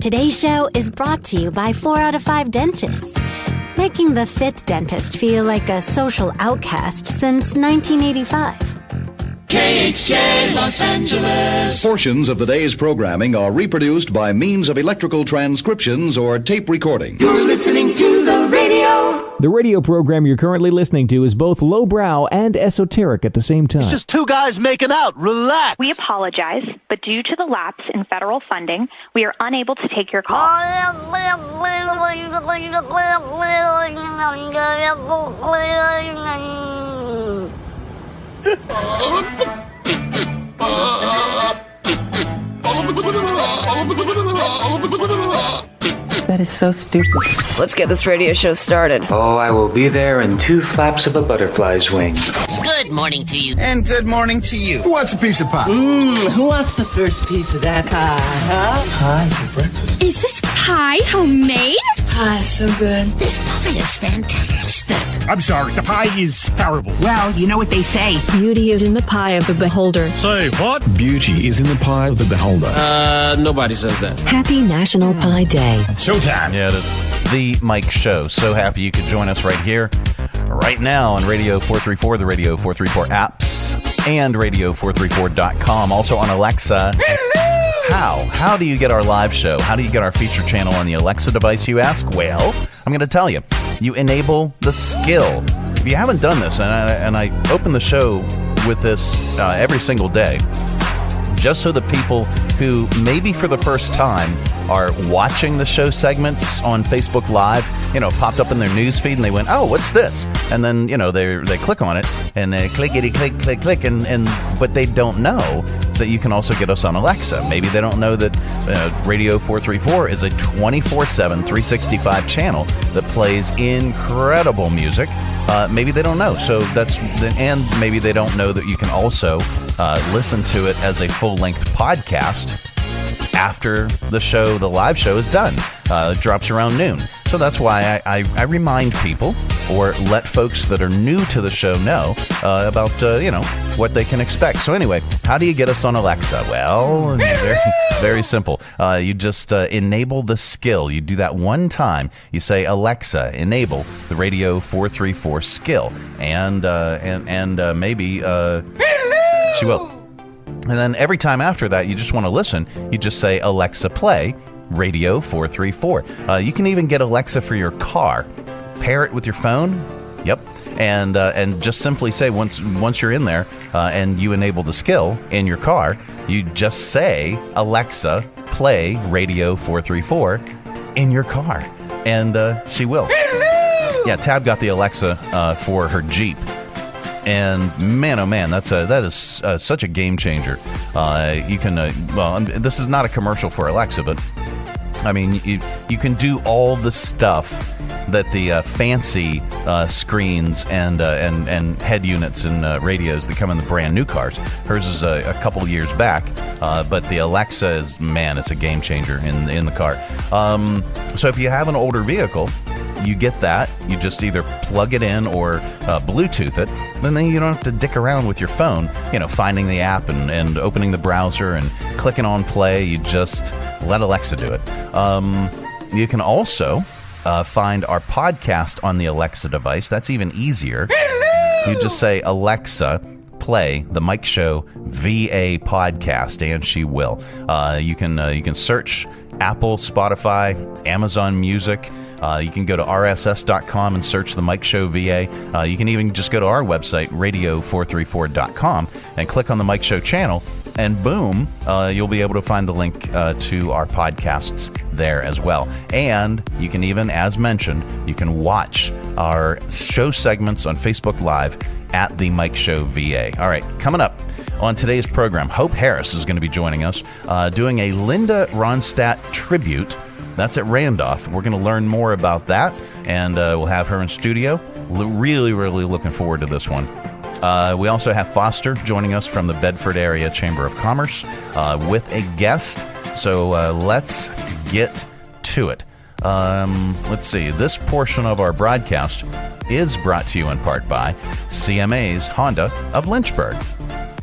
Today's show is brought to you by 4 out of 5 dentists, making the 5th dentist feel like a social outcast since 1985. KHJ Los Angeles. Portions of the day's programming are reproduced by means of electrical transcriptions or tape recording. You're listening to the radio. The radio program you're currently listening to is both lowbrow and esoteric at the same time. It's just two guys making out. Relax. We apologize, but due to the lapse in federal funding, we are unable to take your call. That is so stupid. Let's get this radio show started. Oh, I will be there in 2 flaps of a butterfly's wing. Good morning to you. And good morning to you. Who wants a piece of pie? Who wants the first piece of that pie, huh? Pie for breakfast. Is this pie homemade? Pie is so good. This pie is fantastic. I'm sorry, the pie is terrible. Well, you know what they say. Beauty is in the pie of the beholder. Say what? Beauty is in the pie of the beholder. Nobody says that. Happy National Pie Day. Showtime. Yeah, it is the Mike Show. So happy you could join us right here, right now on Radio 434, the Radio 434 apps, and Radio434.com. Also on Alexa. How do you get our live show? How do you get our feature channel on the Alexa device, you ask? Well, I'm going to tell you. You enable the skill. If you haven't done this, and I open the show with this every single day, just so the people who maybe for the first time are watching the show segments on Facebook Live, popped up in their news feed and they went, oh, what's this? And then, they click on it and they click, but they don't know that you can also get us on Alexa. Maybe they don't know that Radio 434 is a 24/7, 365 channel that plays incredible music. Maybe they don't know. And maybe they don't know that you can also listen to it as a full-length podcast after the live show is done. It drops around noon. So that's why I remind people or let folks that are new to the show know about, what they can expect. So anyway, how do you get us on Alexa? Well, very, very simple. You just enable the skill. You do that one time. You say, Alexa, enable the Radio 434 skill. And maybe she will. And then every time after that, you just want to listen, you just say, Alexa, play Radio 434. You can even get Alexa for your car. Pair it with your phone. Yep. And just simply say, once you're in there and you enable the skill in your car, you just say, Alexa, play Radio 434 in your car. And she will. Hello! Yeah, Tab got the Alexa for her Jeep. And man, oh man, that is such a game changer. You can, this is not a commercial for Alexa, but I mean, you can do all the stuff that the fancy screens and head units and radios that come in the brand new cars. Hers is a couple years back, but the Alexa is, man, it's a game changer in the car. So if you have an older vehicle, you get that. You just either plug it in or Bluetooth it. And then you don't have to dick around with your phone, finding the app and opening the browser and clicking on play. You just let Alexa do it. You can also find our podcast on the Alexa device. That's even easier. Hello! You just say, Alexa, play the Mike Show VA podcast, and she will. You can search Apple, Spotify, Amazon Music. You can go to rss.com and search the Mike Show VA. You can even just go to our website, radio434.com, and click on the Mike Show channel, and boom, you'll be able to find the link to our podcasts there as well. And you can even, as mentioned, you can watch our show segments on Facebook Live at the Mike Show VA. All right, coming up on today's program, Hope Harris is going to be joining us doing a Linda Ronstadt Tribute. That's at Randolph. We're going to learn more about that, and we'll have her in studio. Really, really looking forward to this one. We also have Foster joining us from the Bedford Area Chamber of Commerce with a guest. So let's get to it. Let's see. This portion of our broadcast is brought to you in part by CMA's Honda of Lynchburg.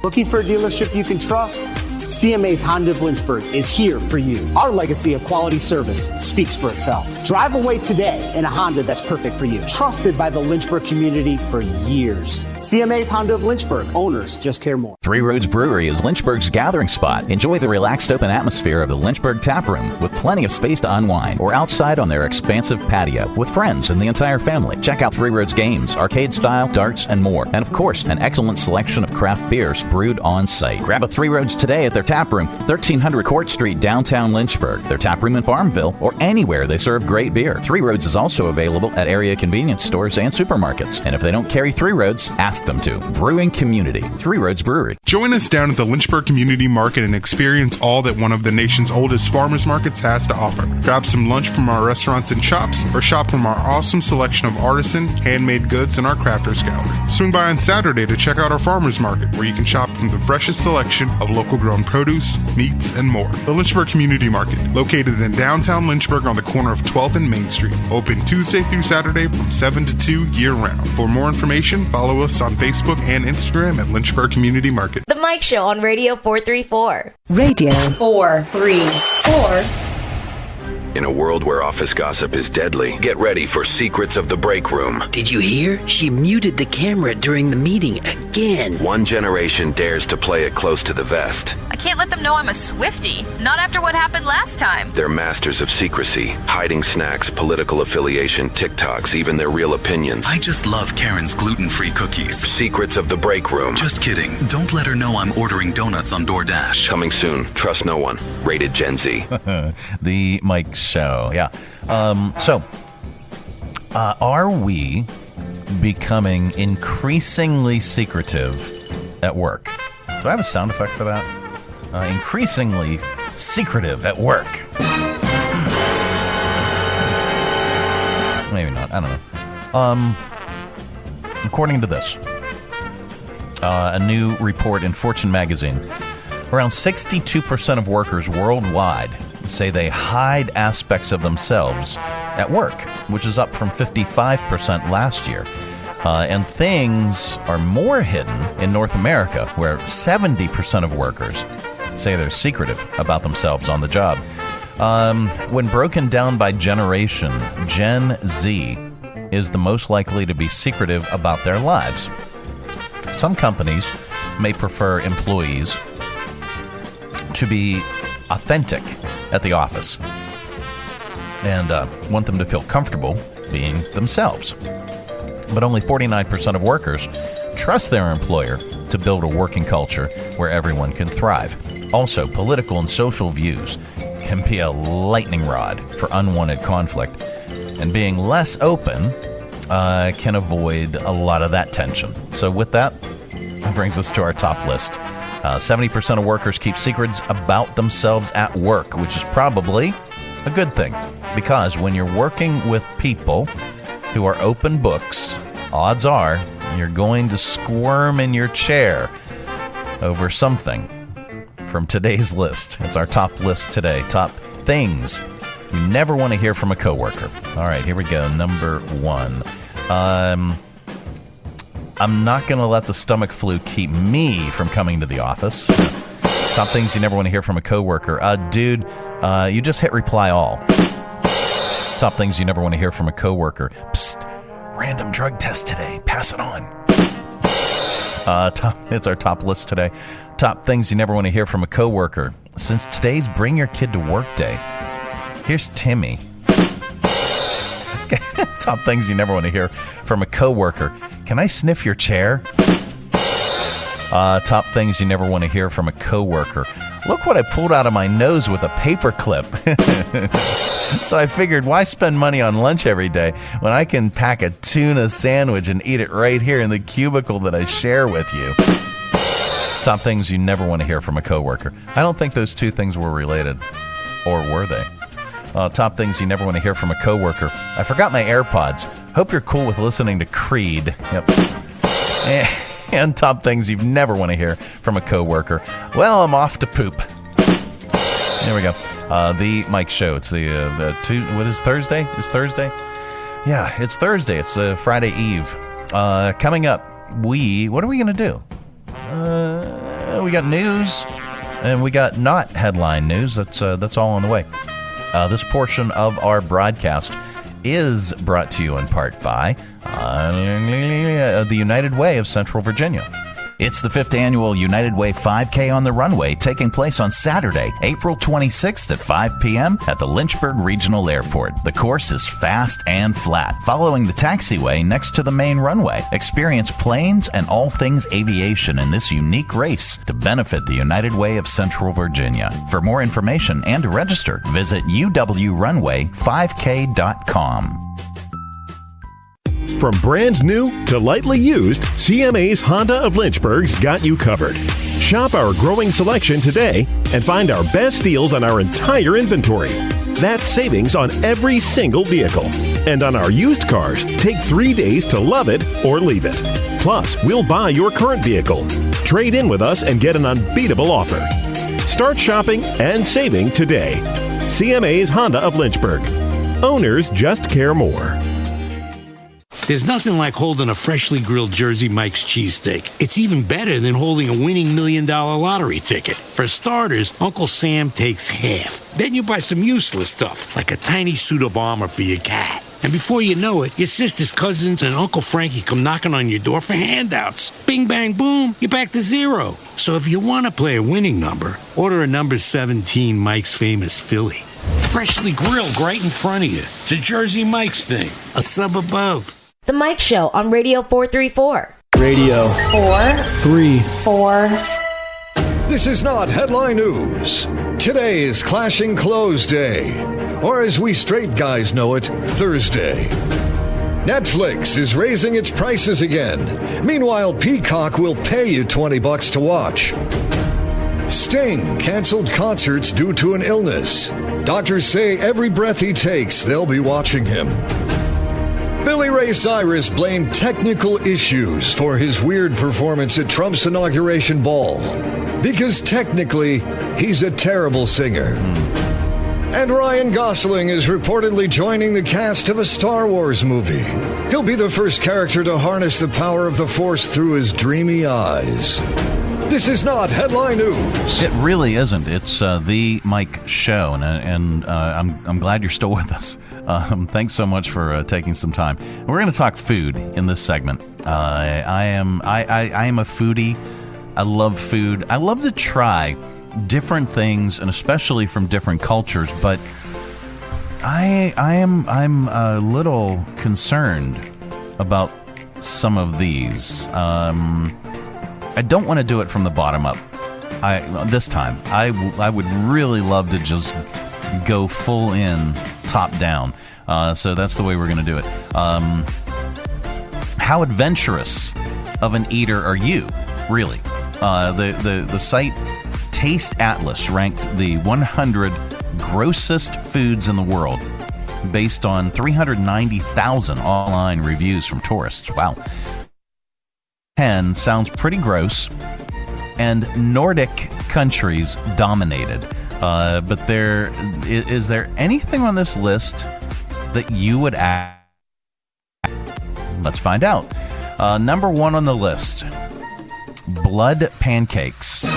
Looking for a dealership you can trust? CMA's Honda of Lynchburg is here for you. Our legacy of quality service speaks for itself. Drive away today in a Honda that's perfect for you. Trusted by the Lynchburg community for years. CMA's Honda of Lynchburg. Owners just care more. Three Roads Brewery is Lynchburg's gathering spot. Enjoy the relaxed open atmosphere of the Lynchburg Tap Room with plenty of space to unwind, or outside on their expansive patio with friends and the entire family. Check out Three Roads games, arcade style, darts, and more. And of course, an excellent selection of craft beers brewed on site. Grab a Three Roads today at their tap room, 1300 Court Street, downtown Lynchburg. Their tap room in Farmville, or anywhere they serve great beer. Three Roads is also available at area convenience stores and supermarkets. And if they don't carry Three Roads, ask them to. Brewing community, Three Roads Brewery. Join us down at the Lynchburg Community Market and experience all that one of the nation's oldest farmers markets has to offer. Grab some lunch from our restaurants and shops, or shop from our awesome selection of artisan, handmade goods in our crafters gallery. Swing by on Saturday to check out our farmers market, where you can shop from the freshest selection of local grown produce, meats, and more. The Lynchburg Community Market, located in downtown Lynchburg on the corner of 12th and Main Street. Open Tuesday through Saturday from 7 to 2 year-round. For more information, follow us on Facebook and Instagram at Lynchburg Community Market. The Mike Show on Radio 434. Radio 434. In a world where office gossip is deadly, get ready for Secrets of the Break Room. Did you hear? She muted the camera during the meeting again. One generation dares to play it close to the vest. I can't let them know I'm a Swiftie. Not after what happened last time. They're masters of secrecy, hiding snacks, political affiliation, TikToks, even their real opinions. I just love Karen's gluten-free cookies. Secrets of the Break Room. Just kidding. Don't let her know I'm ordering donuts on DoorDash. Coming soon. Trust no one. Rated Gen Z. The Mike Show. Yeah. Are we becoming increasingly secretive at work? Do I have a sound effect for that? Increasingly secretive at work. Maybe not. I don't know. According to this, a new report in Fortune magazine, around 62% of workers worldwide say they hide aspects of themselves at work, which is up from 55% last year. And things are more hidden in North America, where 70% of workers say they're secretive about themselves on the job. When broken down by generation, Gen Z is the most likely to be secretive about their lives. Some companies may prefer employees to be authentic at the office and want them to feel comfortable being themselves. But only 49% of workers trust their employer to build a working culture where everyone can thrive. Also, political and social views can be a lightning rod for unwanted conflict, and being less open can avoid a lot of that tension. So with that, it brings us to our top list. 70% of workers keep secrets about themselves at work, which is probably a good thing, because when you're working with people who are open books, odds are you're going to squirm in your chair over something from today's list. It's our top list today. Top things you never want to hear from a coworker. All right, here we go. Number 1. I'm not going to let the stomach flu keep me from coming to the office. Top things you never want to hear from a coworker. Dude, you just hit reply all. Top things you never want to hear from a coworker. Psst, random drug test today. Pass it on. It's our top list today. Top things you never want to hear from a coworker. Since today's Bring Your Kid to Work Day, here's Timmy. Top things you never want to hear from a coworker. Can I sniff your chair? Top things you never want to hear from a coworker. Look what I pulled out of my nose with a paper clip. So I figured, why spend money on lunch every day when I can pack a tuna sandwich and eat it right here in the cubicle that I share with you? Top things you never want to hear from a coworker. I don't think those two things were related. Or were they? Top things you never want to hear from a coworker. I forgot my AirPods. Hope you're cool with listening to Creed. Yep. And top things you never want to hear from a coworker. Well, I'm off to poop. There we go. The Mike Show. It's what is Thursday? It's Thursday? Yeah, it's Thursday. It's Friday Eve. Coming up, what are we going to do? We got news. And we got not headline news. That's all on the way. This portion of our broadcast is brought to you in part by the United Way of Central Virginia. It's the 5th annual United Way 5K on the Runway, taking place on Saturday, April 26th at 5 p.m. at the Lynchburg Regional Airport. The course is fast and flat, following the taxiway next to the main runway. Experience planes and all things aviation in this unique race to benefit the United Way of Central Virginia. For more information and to register, visit uwrunway5k.com. From brand new to lightly used, CMA's Honda of Lynchburg's got you covered. Shop our growing selection today and find our best deals on our entire inventory. That's savings on every single vehicle. And on our used cars, take 3 days to love it or leave it. Plus, we'll buy your current vehicle. Trade in with us and get an unbeatable offer. Start shopping and saving today. CMA's Honda of Lynchburg. Owners just care more. There's nothing like holding a freshly grilled Jersey Mike's cheesesteak. It's even better than holding a winning $1 million lottery ticket. For starters, Uncle Sam takes half. Then you buy some useless stuff, like a tiny suit of armor for your cat. And before you know it, your sister's cousins and Uncle Frankie come knocking on your door for handouts. Bing, bang, boom, you're back to zero. So if you want to play a winning number, order a number 17 Mike's Famous Philly. Freshly grilled right in front of you. It's a Jersey Mike's thing, a sub above. The Mike Show on Radio 434. Radio 434. This is not headline news. Today is Clashing Clothes Day, or as we straight guys know it, Thursday. Netflix is raising its prices again. Meanwhile, Peacock will pay you $20 to watch. Sting canceled concerts due to an illness. Doctors say every breath he takes, they'll be watching him. Billy Ray Cyrus blamed technical issues for his weird performance at Trump's inauguration ball, because technically, he's a terrible singer. And Ryan Gosling is reportedly joining the cast of a Star Wars movie. He'll be the first character to harness the power of the Force through his dreamy eyes. This is not headline news. It really isn't. It's the Mike Show, and I'm glad you're still with us. Thanks so much for taking some time. We're going to talk food in this segment. I am a foodie. I love food. I love to try different things, and especially from different cultures. But I'm a little concerned about some of these. I don't want to do it from the bottom up. This time, I would really love to just go full in, top down. So that's the way we're going to do it. How adventurous of an eater are you, really? The site Taste Atlas ranked the 100 grossest foods in the world based on 390,000 online reviews from tourists. Wow. 10 sounds pretty gross, and Nordic countries dominated. But is there anything on this list that you would add? Let's find out. Number 1 on the list, blood pancakes.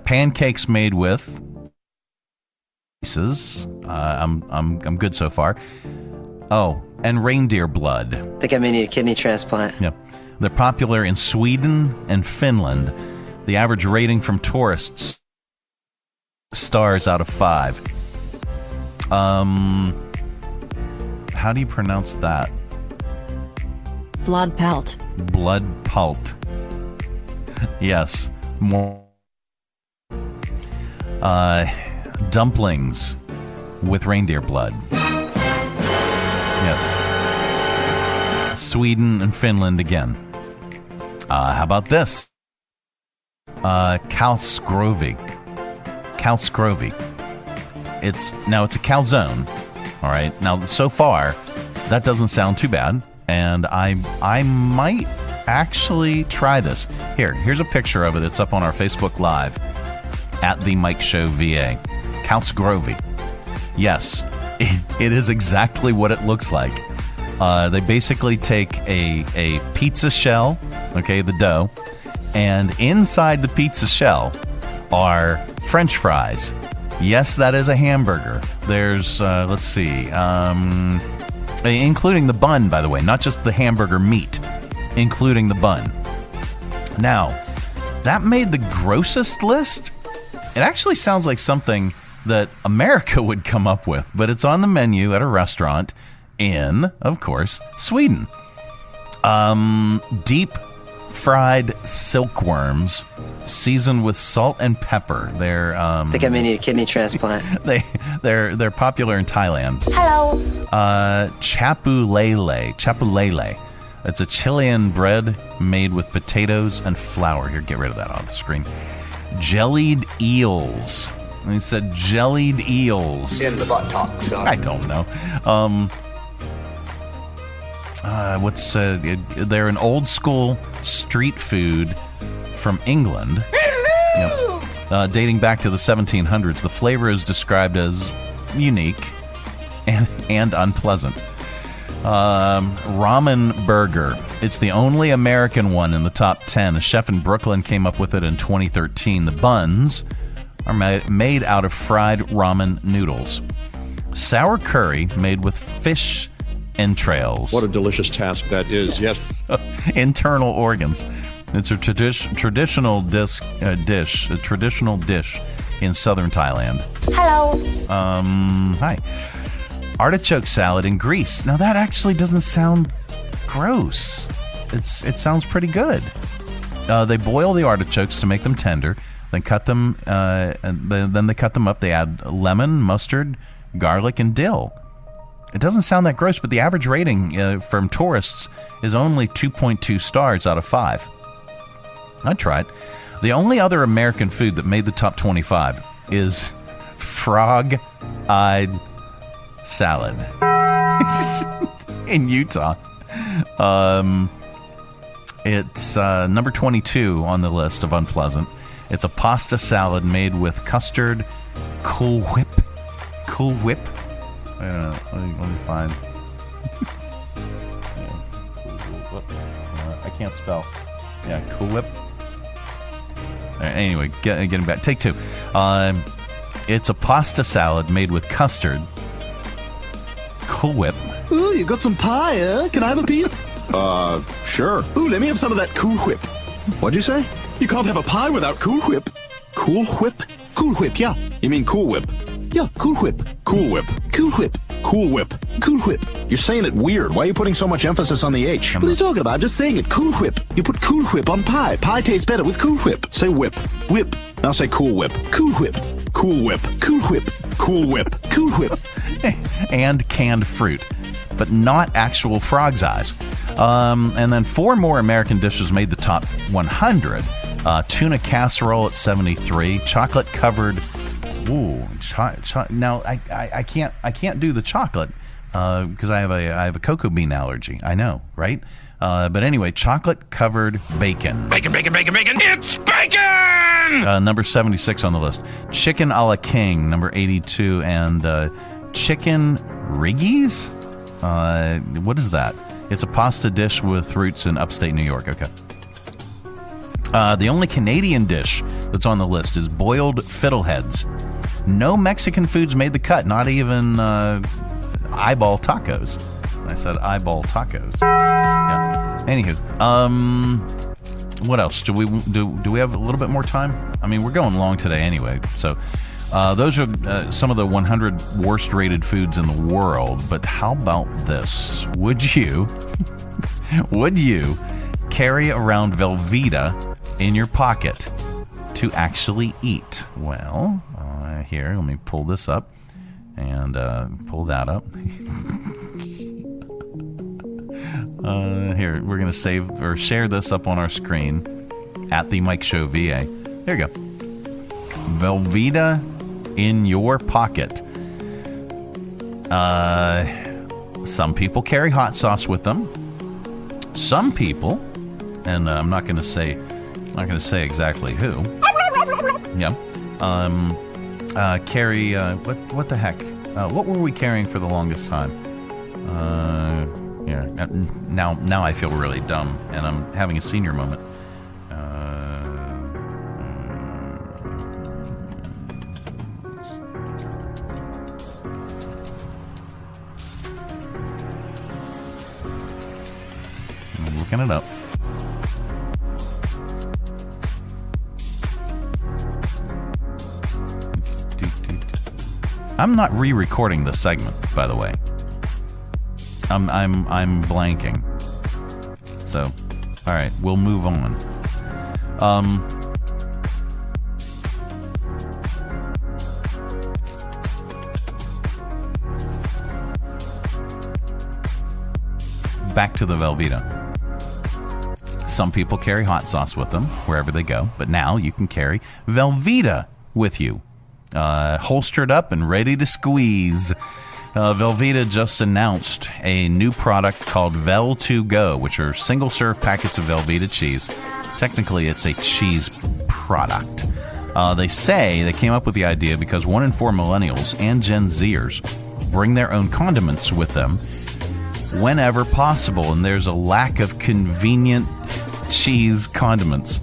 Pancakes made with pieces. I'm good so far. Oh, and reindeer blood. I think I may need a kidney transplant. Yep. They're popular in Sweden and Finland. The average rating from tourists, stars out of 5. How do you pronounce that? Blood palt. Blood palt. Yes. More. Dumplings with reindeer blood. Yes. Sweden and Finland again. How about this? Kalsgrovi. It's a calzone. All right. Now, so far, that doesn't sound too bad, and I might actually try this. Here's a picture of it. It's up on our Facebook Live at the Mike Show VA. Kalsgrovi. Yes, it is exactly what it looks like. They basically take a pizza shell, okay, the dough, And inside the pizza shell are French fries. Yes, that is a hamburger. There's, let's see, including the bun, by the way, not just the hamburger meat, including the bun. Now, that made the grossest list. It actually sounds like something that America would come up with, but it's on the menu at a restaurant in, of course, Sweden. Deep fried silkworms seasoned with salt and pepper. They're I think I may need a kidney transplant. They're popular in Thailand. Hello. Chapulele. It's a Chilean bread made with potatoes and flour. Here, get rid of that off the screen. Jellied eels. He said jellied eels. In the buttocks. I don't know. They're an old school street food from England. Yep. Dating back to the 1700s. The flavor is described as unique and unpleasant. Ramen burger. It's the only American one in the top 10. A chef in Brooklyn came up with it in 2013. The buns are made out of fried ramen noodles. Sour curry made with fish entrails. What a delicious task that is. Yes. Internal organs. It's a traditional dish in southern Thailand. Hello. Hi. Artichoke salad in Greece. Now that actually doesn't sound gross. It sounds pretty good. They boil the artichokes to make them tender, then cut them, and then they cut them up. They add lemon, mustard, garlic, and dill. It doesn't sound that gross, but the average rating from tourists is only 2.2 stars out of 5. I'd try it. The only other American food that made the top 25 is frog-eyed salad in Utah. It's number 22 on the list of unpleasant. It's a pasta salad made with custard, Cool Whip. Let me find. I can't spell. Yeah, Cool Whip. Anyway, getting back. Take 2. It's a pasta salad made with custard, Cool Whip. Ooh, you got some pie, huh? Can I have a piece? Sure. Ooh, let me have some of that Cool Whip. What'd you say? You can't have a pie without Cool Whip. Cool Whip? Cool Whip, yeah. You mean Cool Whip? Yeah, Cool Whip. Cool Whip. Cool Whip. Cool Whip. Cool Whip. You're saying it weird. Why are you putting so much emphasis on the H? What are you talking about? I'm just saying it. Cool Whip. You put Cool Whip on pie. Pie tastes better with Cool Whip. Say whip. Whip. Now say Cool Whip. Cool Whip. Cool Whip. Cool Whip. Cool Whip. Cool Whip. And canned fruit, but not actual frog's eyes. And then 4 more American dishes made the top 100. Tuna casserole at 73. Chocolate covered. Ooh, now I can't do the chocolate because I have a cocoa bean allergy. I know, right? But anyway, chocolate covered bacon. Bacon. It's bacon! Number 76 on the list. Chicken a la king, number 82, and chicken riggies. What is that? It's a pasta dish with roots in upstate New York. Okay. The only Canadian dish that's on the list is boiled fiddleheads. No Mexican foods made the cut, not even eyeball tacos. I said eyeball tacos. Yeah. Anywho, what else? Do we have a little bit more time? I mean, we're going long today anyway. So those are some of the 100 worst rated foods in the world. But how about this? Would you carry around Velveeta in your pocket to actually eat? Well, here, let me pull this up and pull that up. Here, we're going to save or share this up on our screen at the Mike Show VA. There you go. Velveeta in your pocket. Some people carry hot sauce with them. Some people, and I'm not going to say exactly who. Yeah. Carry what the heck? What were we carrying for the longest time? Yeah. Now I feel really dumb, and I'm having a senior moment. looking it up. I'm not re-recording the segment, by the way. I'm blanking. So, all right, we'll move on. Back to the Velveeta. Some people carry hot sauce with them wherever they go, but now you can carry Velveeta with you. Holstered up and ready to squeeze. Velveeta just announced a new product called Vel2Go, which are single-serve packets of Velveeta cheese. Technically, it's a cheese product. They say they came up with the idea because 1 in 4 millennials and Gen Zers bring their own condiments with them whenever possible, and there's a lack of convenient cheese condiments.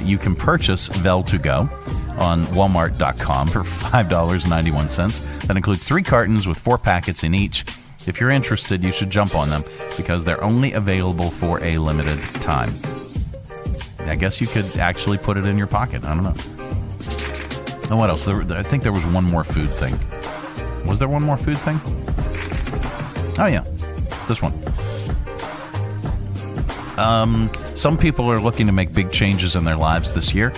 You can purchase Vel2Go on Walmart.com for $5.91. That includes 3 cartons with 4 packets in each. If you're interested, you should jump on them because they're only available for a limited time. I guess you could actually put it in your pocket. I don't know. And what else? I think there was one more food thing. Was there one more food thing? Oh, yeah. This one. Some people are looking to make big changes in their lives this year,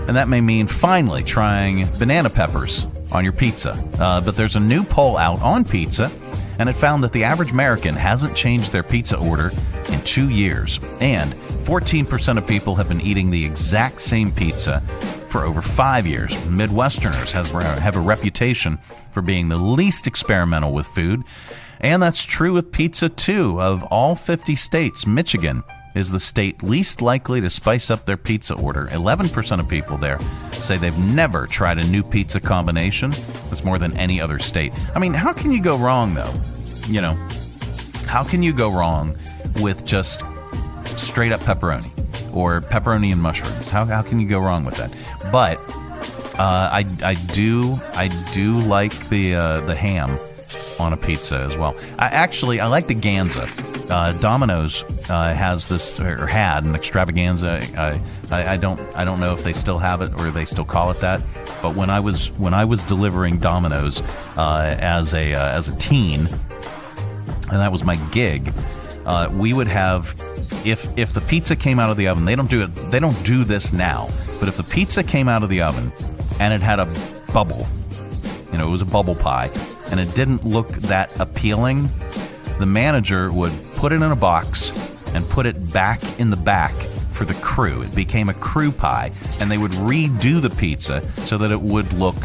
and that may mean finally trying banana peppers on your pizza. But there's a new poll out on pizza, and it found that the average American hasn't changed their pizza order in 2 years. And 14% of people have been eating the exact same pizza for over 5 years. Midwesterners have a reputation for being the least experimental with food. And that's true with pizza, too. Of all 50 states, Michigan is the state least likely to spice up their pizza order. 11% of people there say they've never tried a new pizza combination. That's more than any other state. I mean, how can you go wrong, though? You know, how can you go wrong with just straight up pepperoni or pepperoni and mushrooms? How can you go wrong with that? But I do like the ham on a pizza as well. I like the Ganza. Domino's has this, or had an extravaganza. I don't know if they still have it or they still call it that. But when I was delivering Domino's as a teen, and that was my gig, we would have, if the pizza came out of the oven, they don't do this now, but if the pizza came out of the oven and it had a bubble, it was a bubble pie, and it didn't look that appealing, the manager would put it in a box and put it back in the back for the crew. It became a crew pie, and they would redo the pizza so that it would look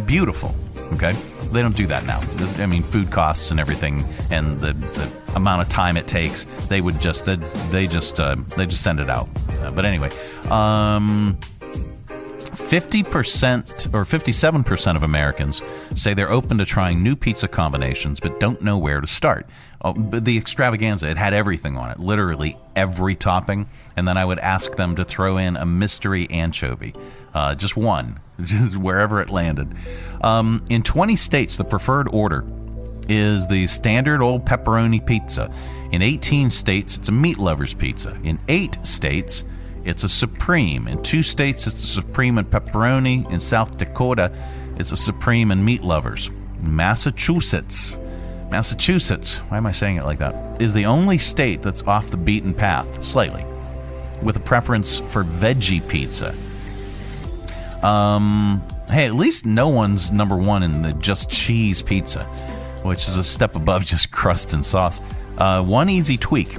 beautiful. Okay? They don't do that now. I mean, food costs and everything, and the amount of time it takes, they just send it out. But anyway, 50% or 57% of Americans say they're open to trying new pizza combinations but don't know where to start. But the extravaganza, it had everything on it, literally every topping, and then I would ask them to throw in a mystery anchovy, just one, just wherever it landed. In 20 states, the preferred order is the standard old pepperoni pizza. In 18 states, it's a meat lover's pizza. In 8 states, it's a Supreme. In 2 states, it's a Supreme and pepperoni. In South Dakota, it's a Supreme and meat lovers. Massachusetts, why am I saying it like that, is the only state that's off the beaten path, slightly, with a preference for veggie pizza. Hey, at least no one's number one in the just cheese pizza, which is a step above just crust and sauce. One easy tweak,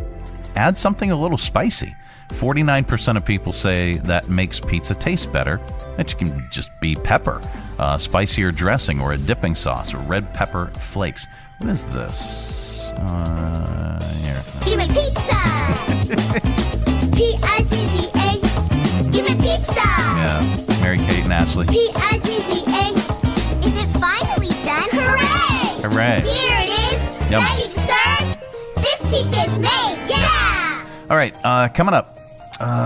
add something a little spicy. 49% of people say that makes pizza taste better. That can just be pepper, spicier dressing, or a dipping sauce, or red pepper flakes. What is this? Here. Give me pizza! P-I-Z-Z-A. Give me pizza! Yeah, Mary Kate and Ashley. P-I-Z-Z-A. Is it finally done? Hooray! Hooray! Here it is. Yum. Ready to serve? This pizza is made. Yeah! All right, coming up.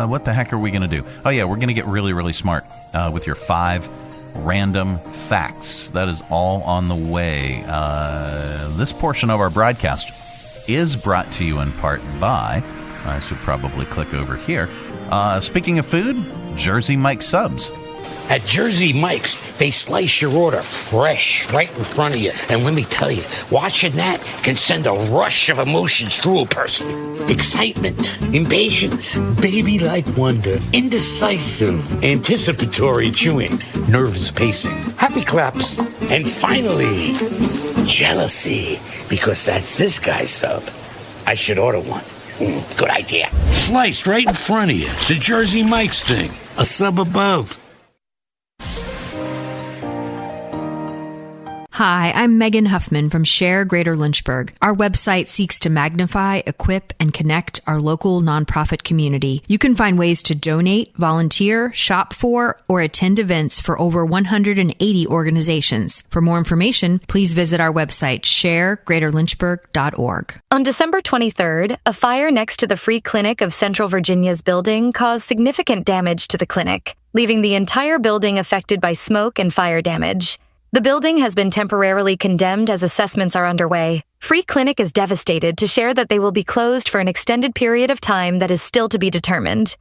What the heck are we going to do? Oh, yeah, we're going to get really, really smart with your 5 random facts. That is all on the way. This portion of our broadcast is brought to you in part by I should probably click over here. Speaking of food, Jersey Mike's subs. At Jersey Mike's, they slice your order fresh right in front of you. And let me tell you, watching that can send a rush of emotions through a person. Excitement, impatience, baby-like wonder, indecisive, anticipatory chewing, nerves pacing, happy claps, and finally, jealousy, because that's this guy's sub. I should order one. Good idea. Sliced right in front of you. It's a Jersey Mike's thing. A sub above. Hi, I'm Megan Huffman from Share Greater Lynchburg. Our website seeks to magnify, equip, and connect our local nonprofit community. You can find ways to donate, volunteer, shop for, or attend events for over 180 organizations. For more information, please visit our website, sharegreaterlynchburg.org. On December 23rd, a fire next to the Free Clinic of Central Virginia's building caused significant damage to the clinic, leaving the entire building affected by smoke and fire damage. The building has been temporarily condemned as assessments are underway. Free Clinic is devastated to share that they will be closed for an extended period of time that is still to be determined.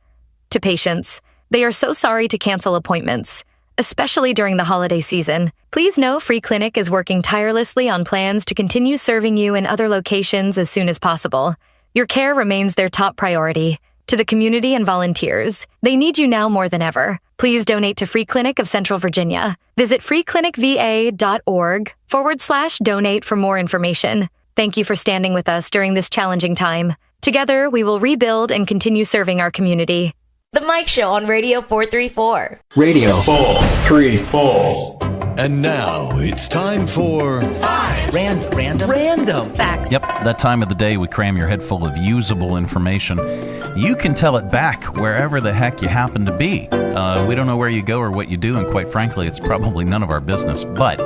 To patients, they are so sorry to cancel appointments, especially during the holiday season. Please know Free Clinic is working tirelessly on plans to continue serving you in other locations as soon as possible. Your care remains their top priority. To the community and volunteers, they need you now more than ever. Please donate to Free Clinic of Central Virginia. Visit freeclinicva.org/donate for more information. Thank you for standing with us during this challenging time. Together, we will rebuild and continue serving our community. The Mike Show on Radio 434. Radio 434. And now it's time for 5 random facts. Yep, that time of the day we cram your head full of usable information. You can tell it back wherever the heck you happen to be. We don't know where you go or what you do, and quite frankly, it's probably none of our business. But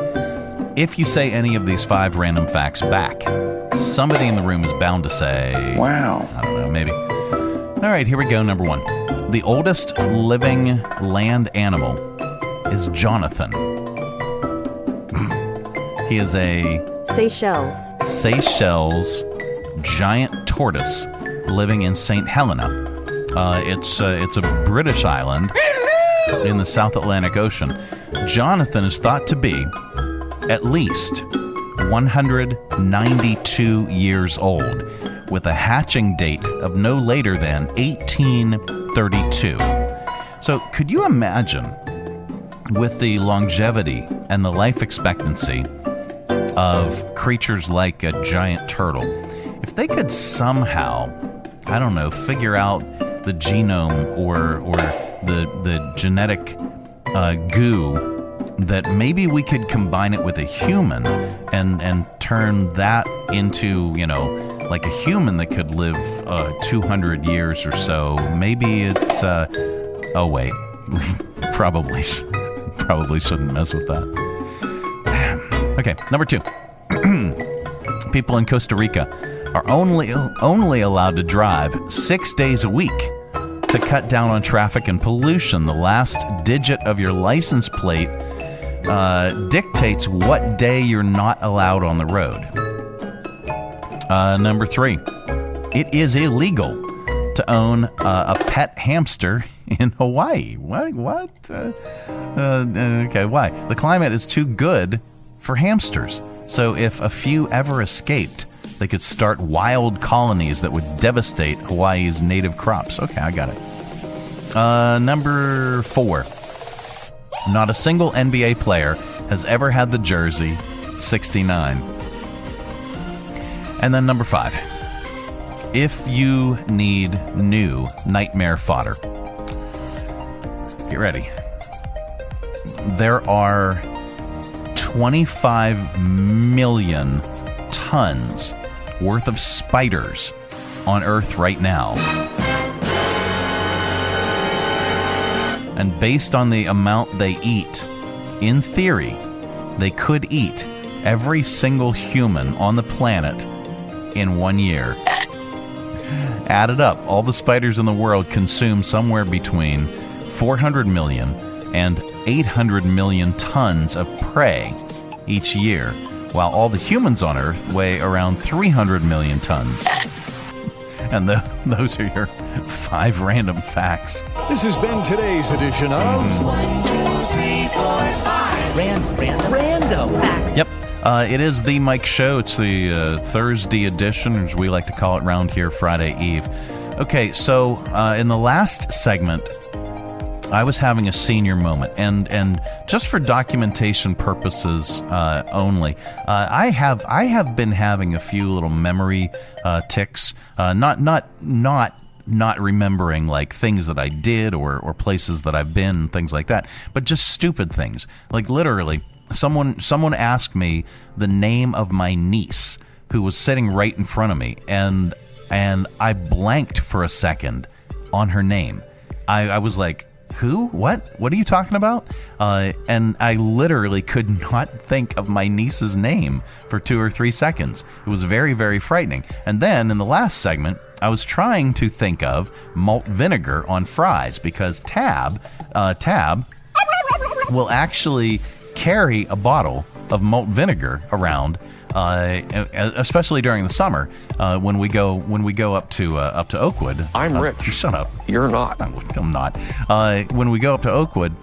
if you say any of these 5 random facts back, somebody in the room is bound to say, wow. I don't know, maybe. All right, here we go. Number 1. The oldest living land animal is Jonathan. He is a Seychelles giant tortoise living in St. Helena. It's a British island in the South Atlantic Ocean. Jonathan is thought to be at least 192 years old, with a hatching date of no later than 1832. So could you imagine, with the longevity and the life expectancy of creatures like a giant turtle, if they could somehow, I don't know, figure out the genome or the genetic goo, that maybe we could combine it with a human and turn that into, like a human that could live 200 years or so. Maybe it's oh wait, probably shouldn't mess with that. Okay, number 2. People in Costa Rica are only allowed to drive 6 days a week to cut down on traffic and pollution. The last digit of your license plate dictates what day you're not allowed on the road. Number 3. It is illegal to own a pet hamster in Hawaii. What? Okay, why? The climate is too good for hamsters. So if a few ever escaped, they could start wild colonies that would devastate Hawaii's native crops. Okay, I got it. Number 4. Not a single NBA player has ever had the jersey 69. And then number 5. If you need new nightmare fodder, get ready. There are 25 million tons worth of spiders on Earth right now. And based on the amount they eat, in theory, they could eat every single human on the planet in 1 year. Added up, all the spiders in the world consume somewhere between 400 million and 800 million tons of prey each year, while all the humans on Earth weigh around 300 million tons. And those are your 5 random facts. This has been today's edition of 1, 2, 3, 4, 5. Random facts. Yep. It is the Mike Show. It's the Thursday edition, as we like to call it around here, Friday Eve. Okay, so in the last segment, I was having a senior moment, and just for documentation purposes only, I have been having a few little memory tics, not remembering like things that I did or places that I've been, things like that, but just stupid things. Like literally, someone asked me the name of my niece who was sitting right in front of me, and I blanked for a second on her name. I was like, who? What are you talking about? And I literally could not think of my niece's name for 2 or 3 seconds. It was very, very frightening. And then in the last segment, I was trying to think of malt vinegar on fries, because Tab will actually carry a bottle of malt vinegar around, especially during the summer when we go up to Oakwood. I'm rich. Shut up. You're not. I'm not. When we go up to Oakwood,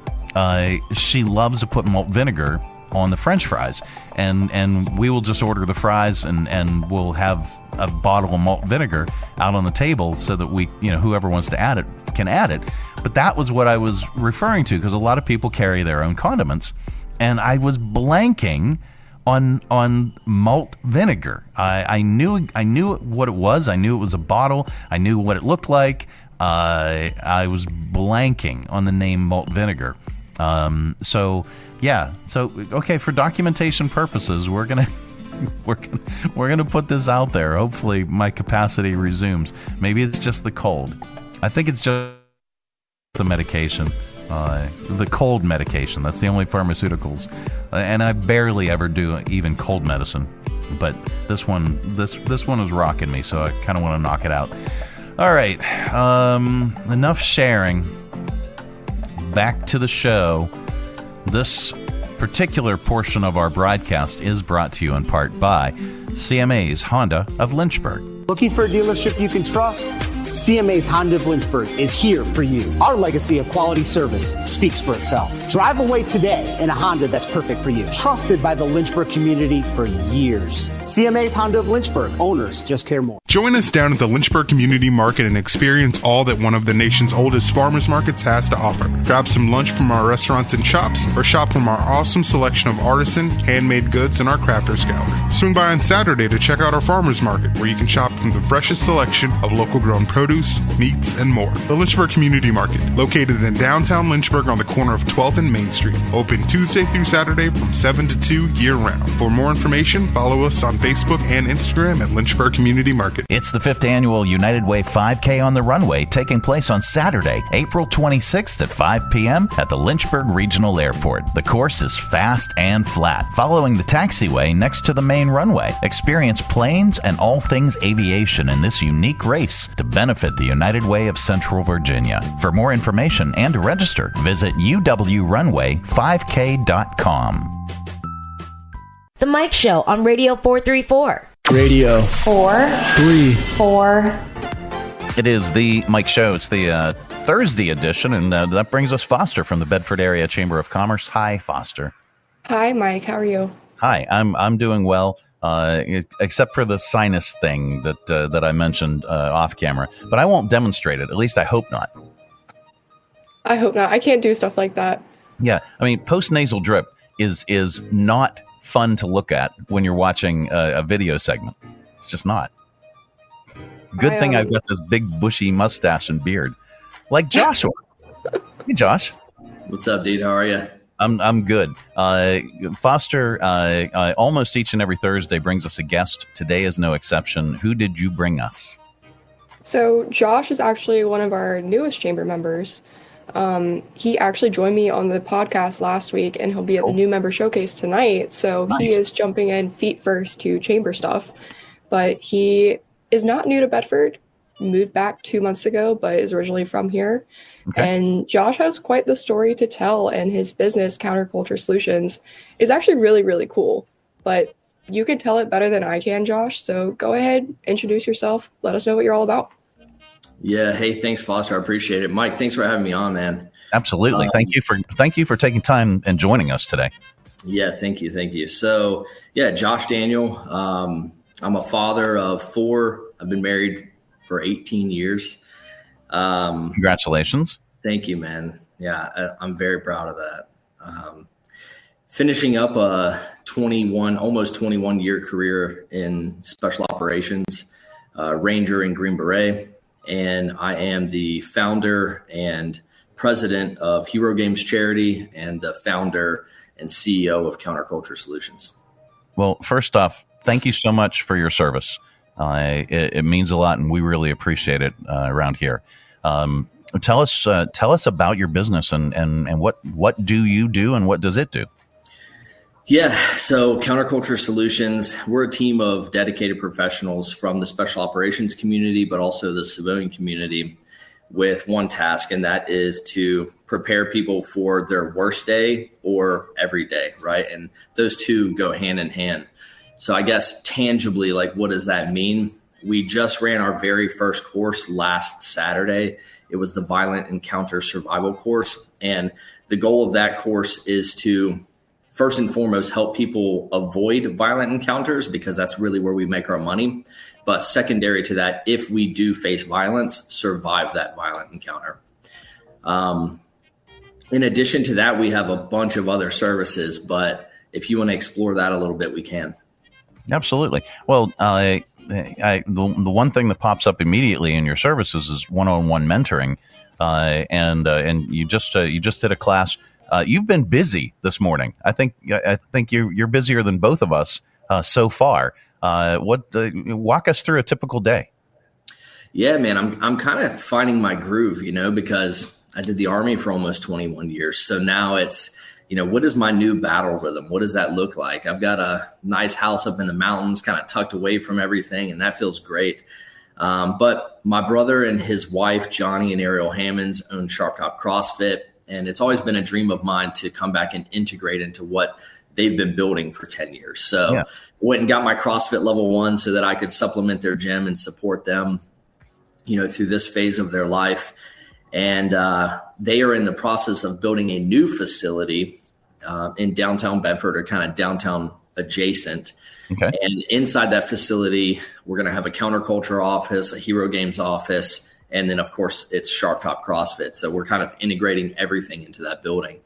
she loves to put malt vinegar on the French fries, and we will just order the fries and we'll have a bottle of malt vinegar out on the table so that we, whoever wants to add it can add it. But that was what I was referring to, because a lot of people carry their own condiments, and I was blanking on malt vinegar. I knew what it was. I knew it was a bottle. I knew what it looked like. I was blanking on the name malt vinegar. So okay, for documentation purposes, we're gonna put this out there. Hopefully my capacity resumes. Maybe it's just the cold. I think it's just the medication. The cold medication. That's the only pharmaceuticals, and I barely ever do even cold medicine. But this one is rocking me, so I kind of want to knock it out. All right, enough sharing. Back to the show. This particular portion of our broadcast is brought to you in part by CMA's Honda of Lynchburg. Looking for a dealership you can trust? CMA's Honda of Lynchburg is here for you. Our legacy of quality service speaks for itself. Drive away today in a Honda that's perfect for you. Trusted by the Lynchburg community for years. CMA's Honda of Lynchburg. Owners just care more. Join us down at the Lynchburg Community Market and experience all that one of the nation's oldest farmers markets has to offer. Grab some lunch from our restaurants and shops, or shop from our awesome selection of artisan, handmade goods in our crafters gallery. Swing by on Saturday to check out our farmers market, where you can shop from the freshest selection of local grown produce, meats, and more. The Lynchburg Community Market, located in downtown Lynchburg on the corner of 12th and Main Street. Open Tuesday through Saturday from 7 to 2 year-round. For more information, follow us on Facebook and Instagram at Lynchburg Community Market. It's the 5th annual United Way 5K on the Runway, taking place on Saturday, April 26th at 5 p.m. at the Lynchburg Regional Airport. The course is fast and flat, following the taxiway next to the main runway. Experience planes and all things aviation in this unique race to benefit the United Way of Central Virginia. For more information and to register, visit uwrunway5k.com. The Mike Show on Radio 434. Radio 434. It is the Mike Show. It's the Thursday edition, and that brings us Foster from the Bedford Area Chamber of Commerce. Hi, Foster. Hi, Mike. How are you? Hi, I'm doing well. Except for the sinus thing that I mentioned off camera. But I won't demonstrate it. At least I hope not. I hope not. I can't do stuff like that. Yeah. I mean, post-nasal drip is not fun to look at when you're watching a video segment. It's just not. Good thing I've got this big bushy mustache and beard. Like Joshua. Hey, Josh. What's up, dude? How are you? I'm good. Foster, almost each and every Thursday brings us a guest. Today is no exception. Who did you bring us? So Josh is actually one of our newest chamber members. He actually joined me on the podcast last week, and he'll be at the new member showcase tonight. So nice. He is jumping in feet first to chamber stuff. But he is not new to Bedford. Moved back 2 months ago, but is originally from here. Okay. And Josh has quite the story to tell, and his business, Counterculture Solutions, is actually really, really cool. But you can tell it better than I can, Josh. So go ahead, introduce yourself. Let us know what you're all about. Yeah. Hey, thanks, Foster. I appreciate it. Mike, thanks for having me on, man. Absolutely. Thank you for taking time and joining us today. Yeah. Thank you. Thank you. So yeah, Josh Daniel. I'm a father of 4. I've been married for 18 years. Congratulations. Thank you, man. Yeah, I'm very proud of that. Finishing up a almost 21 year career in special operations, Ranger and Green Beret. And I am the founder and president of Hero Games Charity and the founder and CEO of Counterculture Solutions. Well, first off, thank you so much for your service. It means a lot, and we really appreciate it around here. Tell us about your business and what do you do and what does it do? Yeah, so Counterculture Solutions, we're a team of dedicated professionals from the special operations community, but also the civilian community with one task, and that is to prepare people for their worst day or every day, right? And those two go hand in hand. So I guess tangibly, like, what does that mean? We just ran our very first course last Saturday. It was the Violent Encounter Survival course. And the goal of that course is to, first and foremost, help people avoid violent encounters, because that's really where we make our money. But secondary to that, if we do face violence, survive that violent encounter. In addition to that, we have a bunch of other services, but if you want to explore that a little bit, we can. Absolutely. Well, the one thing that pops up immediately in your services is one-on-one mentoring, and you just did a class. You've been busy this morning. I think you're busier than both of us so far. Walk us through a typical day. Yeah, man, I'm kind of finding my groove, because I did the Army for almost 21 years. So now it's, what is my new battle rhythm? What does that look like? I've got a nice house up in the mountains, kind of tucked away from everything, and that feels great. But my brother and his wife, Johnny and Ariel Hammonds, own Sharp Top CrossFit. And it's always been a dream of mine to come back and integrate into what they've been building for 10 years. So went and got my CrossFit level 1 so that I could supplement their gym and support them, through this phase of their life. And they are in the process of building a new facility in downtown Bedford, or kind of downtown adjacent. Okay. And inside that facility, we're going to have a counterculture office, a Hero Games office, and then, of course, it's Sharp Top CrossFit. So we're kind of integrating everything into that building.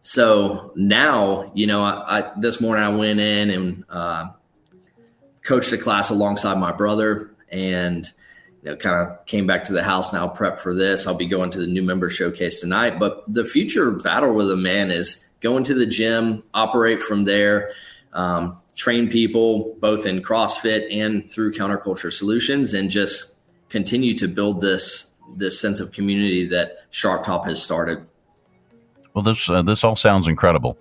So now, I this morning I went in and coached the class alongside my brother, and kind of came back to the house now, prep for this. I'll be going to the new member showcase tonight. But the future battle with a man is going to the gym, operate from there, train people both in CrossFit and through Counterculture Solutions, and just continue to build this sense of community that Sharp Top has started. Well, this all sounds incredible.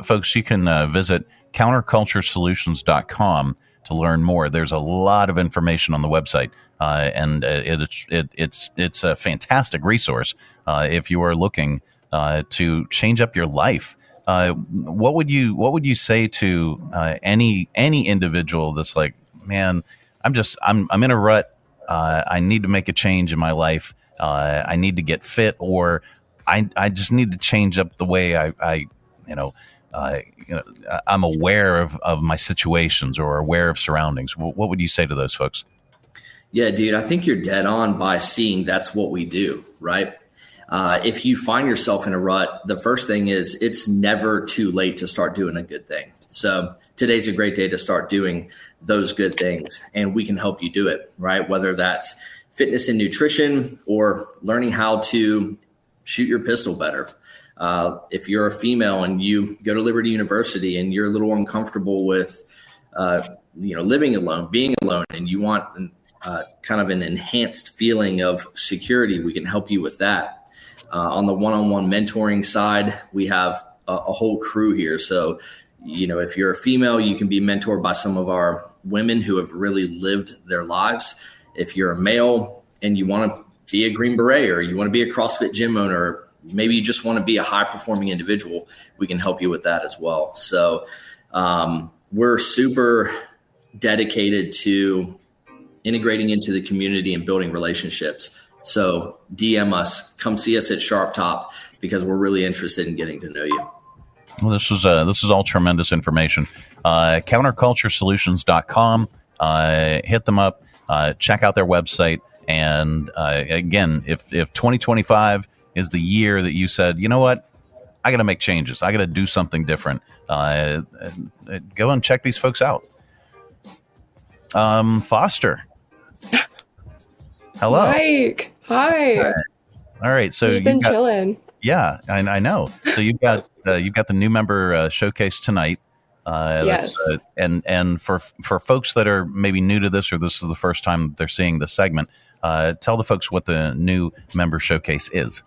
Folks, you can visit counterculturesolutions.com to learn more. There's a lot of information on the website, and it's a fantastic resource if you are looking to change up your life. What would you say to any individual that's like, man, I'm in a rut. I need to make a change in my life. I need to get fit, or I just need to change up the way I'm aware of my situations or aware of surroundings. What would you say to those folks? Yeah, dude, I think you're dead on by seeing that's what we do, right? If you find yourself in a rut, the first thing is it's never too late to start doing a good thing. So today's a great day to start doing those good things, and we can help you do it, right? Whether that's fitness and nutrition or learning how to shoot your pistol better. If you're a female and you go to Liberty University and you're a little uncomfortable with, living alone, being alone, and you want kind of an enhanced feeling of security, we can help you with that. On the one-on-one mentoring side, we have a whole crew here. So, if you're a female, you can be mentored by some of our women who have really lived their lives. If you're a male and you want to be a Green Beret, or you want to be a CrossFit gym owner, maybe you just want to be a high-performing individual, we can help you with that as well. So we're super dedicated to integrating into the community and building relationships. So DM us, come see us at Sharp Top, because we're really interested in getting to know you. Well, this is all tremendous information. Counterculturesolutions.com. Hit them up. Check out their website. And again, if 2025 is the year that you said, you know what, I got to make changes, I got to do something different, go and check these folks out. Foster. Hello. Mike. Hi. All right. So you've been chilling. Yeah, I know. So you've got the new member showcase tonight. Yes. And for folks that are maybe new to this, or this is the first time they're seeing this segment, tell the folks what the new member showcase is.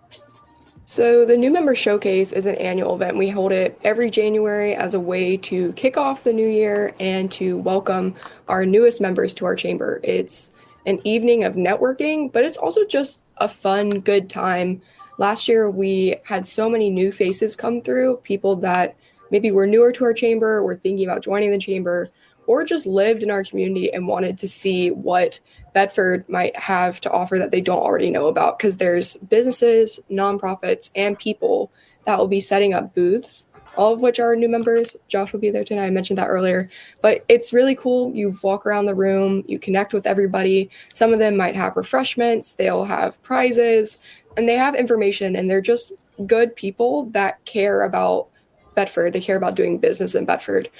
So the new member showcase is an annual event. We hold it every January as a way to kick off the new year and to welcome our newest members to our chamber. It's an evening of networking, but it's also just a fun, good time. Last year, we had so many new faces come through, people that maybe were newer to our chamber, were thinking about joining the chamber, or just lived in our community and wanted to see what Bedford might have to offer that they don't already know about, because there's businesses, nonprofits, and people that will be setting up booths, all of which are new members. Josh will be there tonight. I mentioned that earlier. But it's really cool. You walk around the room, you connect with everybody. Some of them might have refreshments, they'll have prizes, and they have information, and they're just good people that care about Bedford. They care about doing business in Bedford.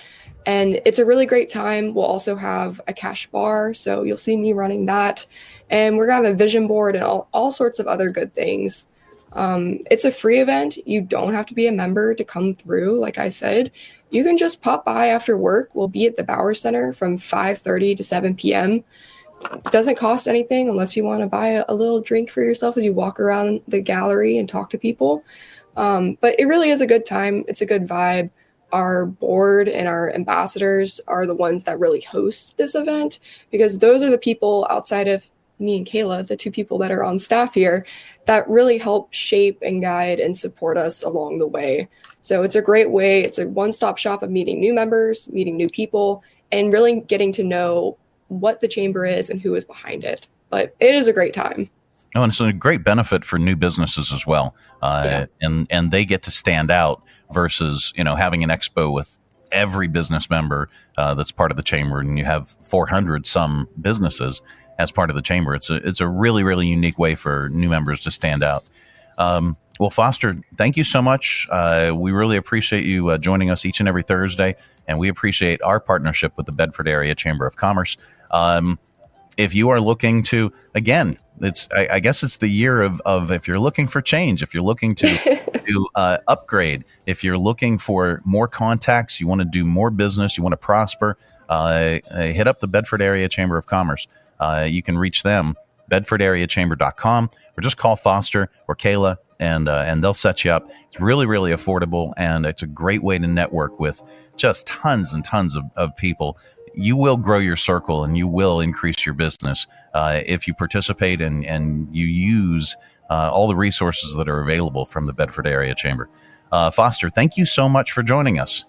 And it's a really great time. We'll also have a cash bar, so you'll see me running that. And we're going to have a vision board and all sorts of other good things. It's a free event. You don't have to be a member to come through. Like I said, you can just pop by after work. We'll be at the Bauer Center from 5:30 to 7 p.m. It doesn't cost anything unless you want to buy a little drink for yourself as you walk around the gallery and talk to people. But it really is a good time. It's a good vibe. Our board and our ambassadors are the ones that really host this event, because those are the people outside of me and Kayla, the two people that are on staff here, that really help shape and guide and support us along the way. So it's a great way. It's a one-stop shop of meeting new members, meeting new people, and really getting to know what the chamber is and who is behind it. But it is a great time. Oh, and it's a great benefit for new businesses as well. And they get to stand out versus, having an expo with every business member that's part of the chamber, and you have 400 some businesses as part of the chamber. It's a really, really unique way for new members to stand out. Well, Foster, thank you so much. We really appreciate you joining us each and every Thursday, and we appreciate our partnership with the Bedford Area Chamber of Commerce. If you are looking to, again, I guess it's the year of if you're looking for change, if you're looking to upgrade, if you're looking for more contacts, you want to do more business, you want to prosper, hit up the Bedford Area Chamber of Commerce. You can reach them, bedfordareachamber.com, or just call Foster or Kayla, and they'll set you up. It's really, really affordable, and it's a great way to network with just tons and tons of people. You will grow your circle, and you will increase your business if you participate and you use all the resources that are available from the Bedford Area Chamber. Foster, thank you so much for joining us.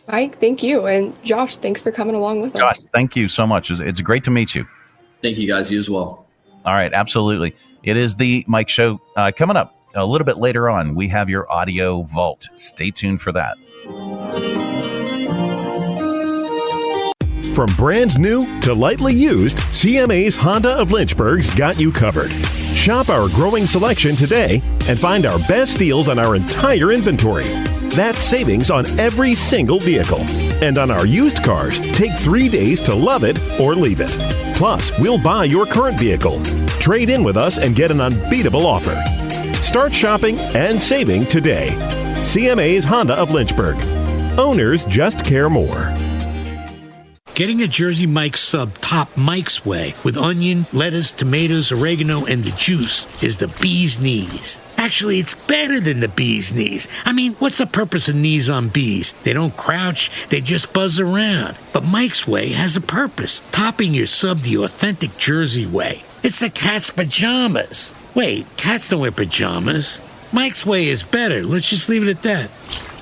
Mike, thank you. And Josh, thanks for coming along with us. Josh, thank you so much. It's great to meet you. Thank you, guys. You as well. All right, absolutely. It is the Mike Show. Coming up a little bit later on, we have your audio vault. Stay tuned for that. From brand new to lightly used, CMA's Honda of Lynchburg's got you covered. Shop our growing selection today and find our best deals on our entire inventory. That's savings on every single vehicle. And on our used cars, take 3 days to love it or leave it. Plus, we'll buy your current vehicle. Trade in with us and get an unbeatable offer. Start shopping and saving today. CMA's Honda of Lynchburg. Owners just care more. Getting a Jersey Mike's sub Top Mike's way with onion, lettuce, tomatoes, oregano, and the juice is the bee's knees. Actually, it's better than the bee's knees. I mean, what's the purpose of knees on bees? They don't crouch, they just buzz around. But Mike's way has a purpose, topping your sub the authentic Jersey way. It's the cat's pajamas. Wait, cats don't wear pajamas. Mike's way is better. Let's just leave it at that.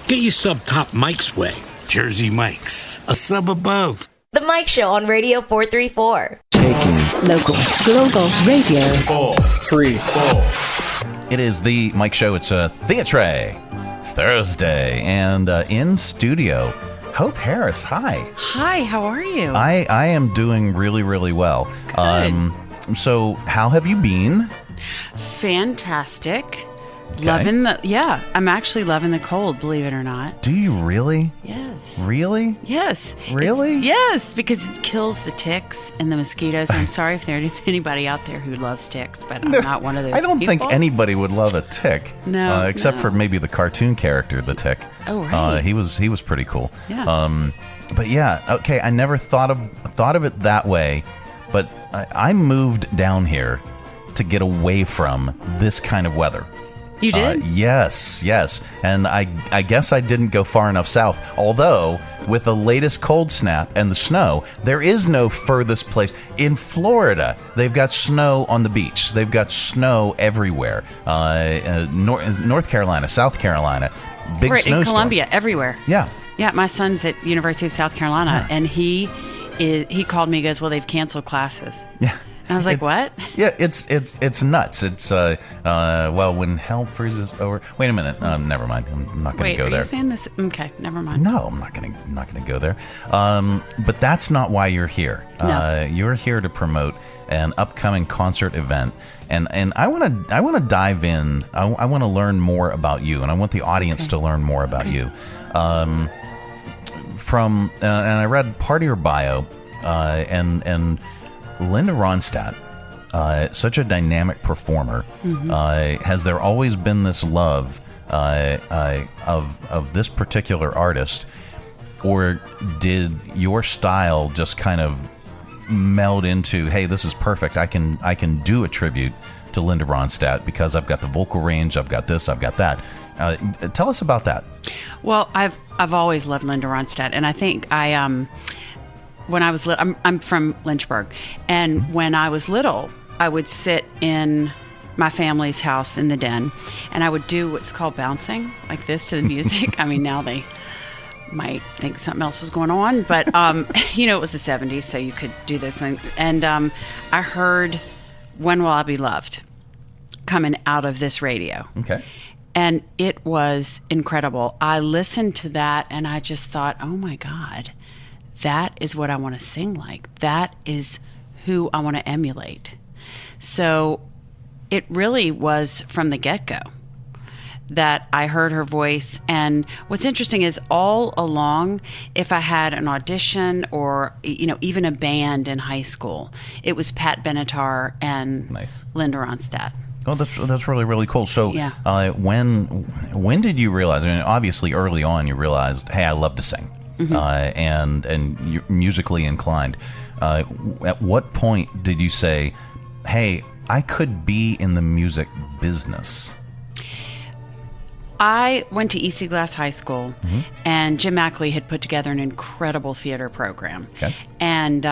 Get your sub Top Mike's way. Jersey Mike's, a sub above. The Mike Show on Radio 434. Taking Local, global radio. 4, 3, 4. It is the Mike Show. It's a Theatre Thursday. And in studio, Hope Harris. Hi. Hi, how are you? I am doing really, really well. So how have you been? Fantastic. Okay. I'm actually loving the cold, believe it or not. Do you really? Yes. Really? Yes. Really? Yes, because it kills the ticks and the mosquitoes. I'm sorry if there is anybody out there who loves ticks, but I'm not one of those I don't people. think anybody would love a tick. No. Except for maybe the cartoon character, the Tick. Oh, right. He was pretty cool. Yeah. But yeah, okay, I never thought of it that way, but I moved down here to get away from this kind of weather. You did? Yes. And I guess I didn't go far enough south. Although, with the latest cold snap and the snow, there is no furthest place. In Florida, they've got snow on the beach. They've got snow everywhere. North Carolina, South Carolina, big snowstorm. In Columbia, everywhere. Yeah. Yeah, my son's at University of South Carolina, and he called me and goes, well, they've canceled classes. Yeah. And I was like, what? Yeah, it's nuts. It's well, when hell freezes over. Wait a minute. Never mind. I'm not going to go there. Wait, are you saying this? Okay, never mind. No, I'm not going to go there. But that's not why you're here. No. You're here to promote an upcoming concert event, and I want to dive in. I want to learn more about you, and I want the audience to learn more about you. And I read part of your bio, and Linda Ronstadt, such a dynamic performer. Has there always been this love of this particular artist, or did your style just kind of meld into, hey, this is perfect, I can do a tribute to Linda Ronstadt because I've got the vocal range, I've got this, I've got that. Tell us about that. Well, I've always loved Linda Ronstadt, and I think when I was little, I'm from Lynchburg, and when I was little, I would sit in my family's house in the den, and I would do what's called bouncing, like this, to the music. I mean, now they might think something else was going on, but it was the 70s, so you could do this. And I heard "When Will I Be Loved" coming out of this radio. Okay. And it was incredible. I listened to that, and I just thought, oh my God, that is what I want to sing like. That is who I want to emulate. So it really was from the get-go that I heard her voice. And what's interesting is all along, if I had an audition or, even a band in high school, it was Pat Benatar and Linda Ronstadt. Oh, that's really, really cool. So yeah. When did you realize, I mean, obviously early on you realized, hey, I love to sing. And you're musically inclined. At what point did you say, hey, I could be in the music business? I went to E.C. Glass High School, and Jim Ackley had put together an incredible theater program. Okay. And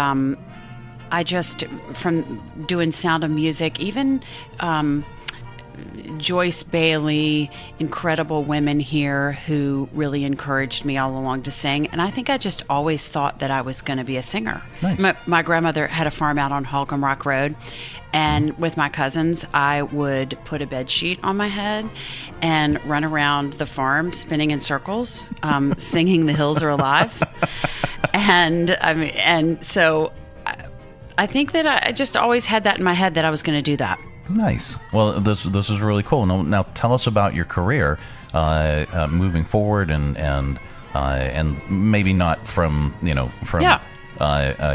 I just, from doing Sound of Music, even Joyce Bailey, incredible women here who really encouraged me all along to sing. And I think I just always thought that I was going to be a singer. Nice. My grandmother had a farm out on Holcomb Rock Road. And with my cousins, I would put a bed sheet on my head and run around the farm spinning in circles, singing "The Hills Are Alive." And so I think that I just always had that in my head that I was going to do that. Nice. Well, this is really cool. Now tell us about your career moving forward, and maybe not from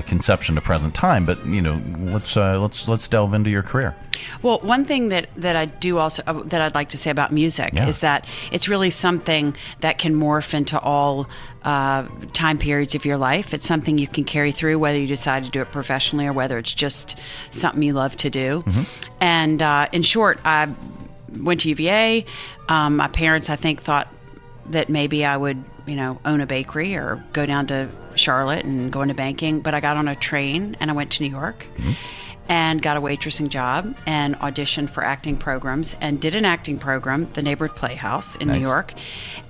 conception to present time, but let's delve into your career. Well, one thing that I do also that I'd like to say about music is that it's really something that can morph into all time periods of your life. It's something you can carry through, whether you decide to do it professionally or whether it's just something you love to do. And in short, I went to UVA. My parents, I think, thought that maybe I would, own a bakery or go down to Charlotte and go into banking. But I got on a train and I went to New York and got a waitressing job and auditioned for acting programs and did an acting program, the Neighborhood Playhouse in New York,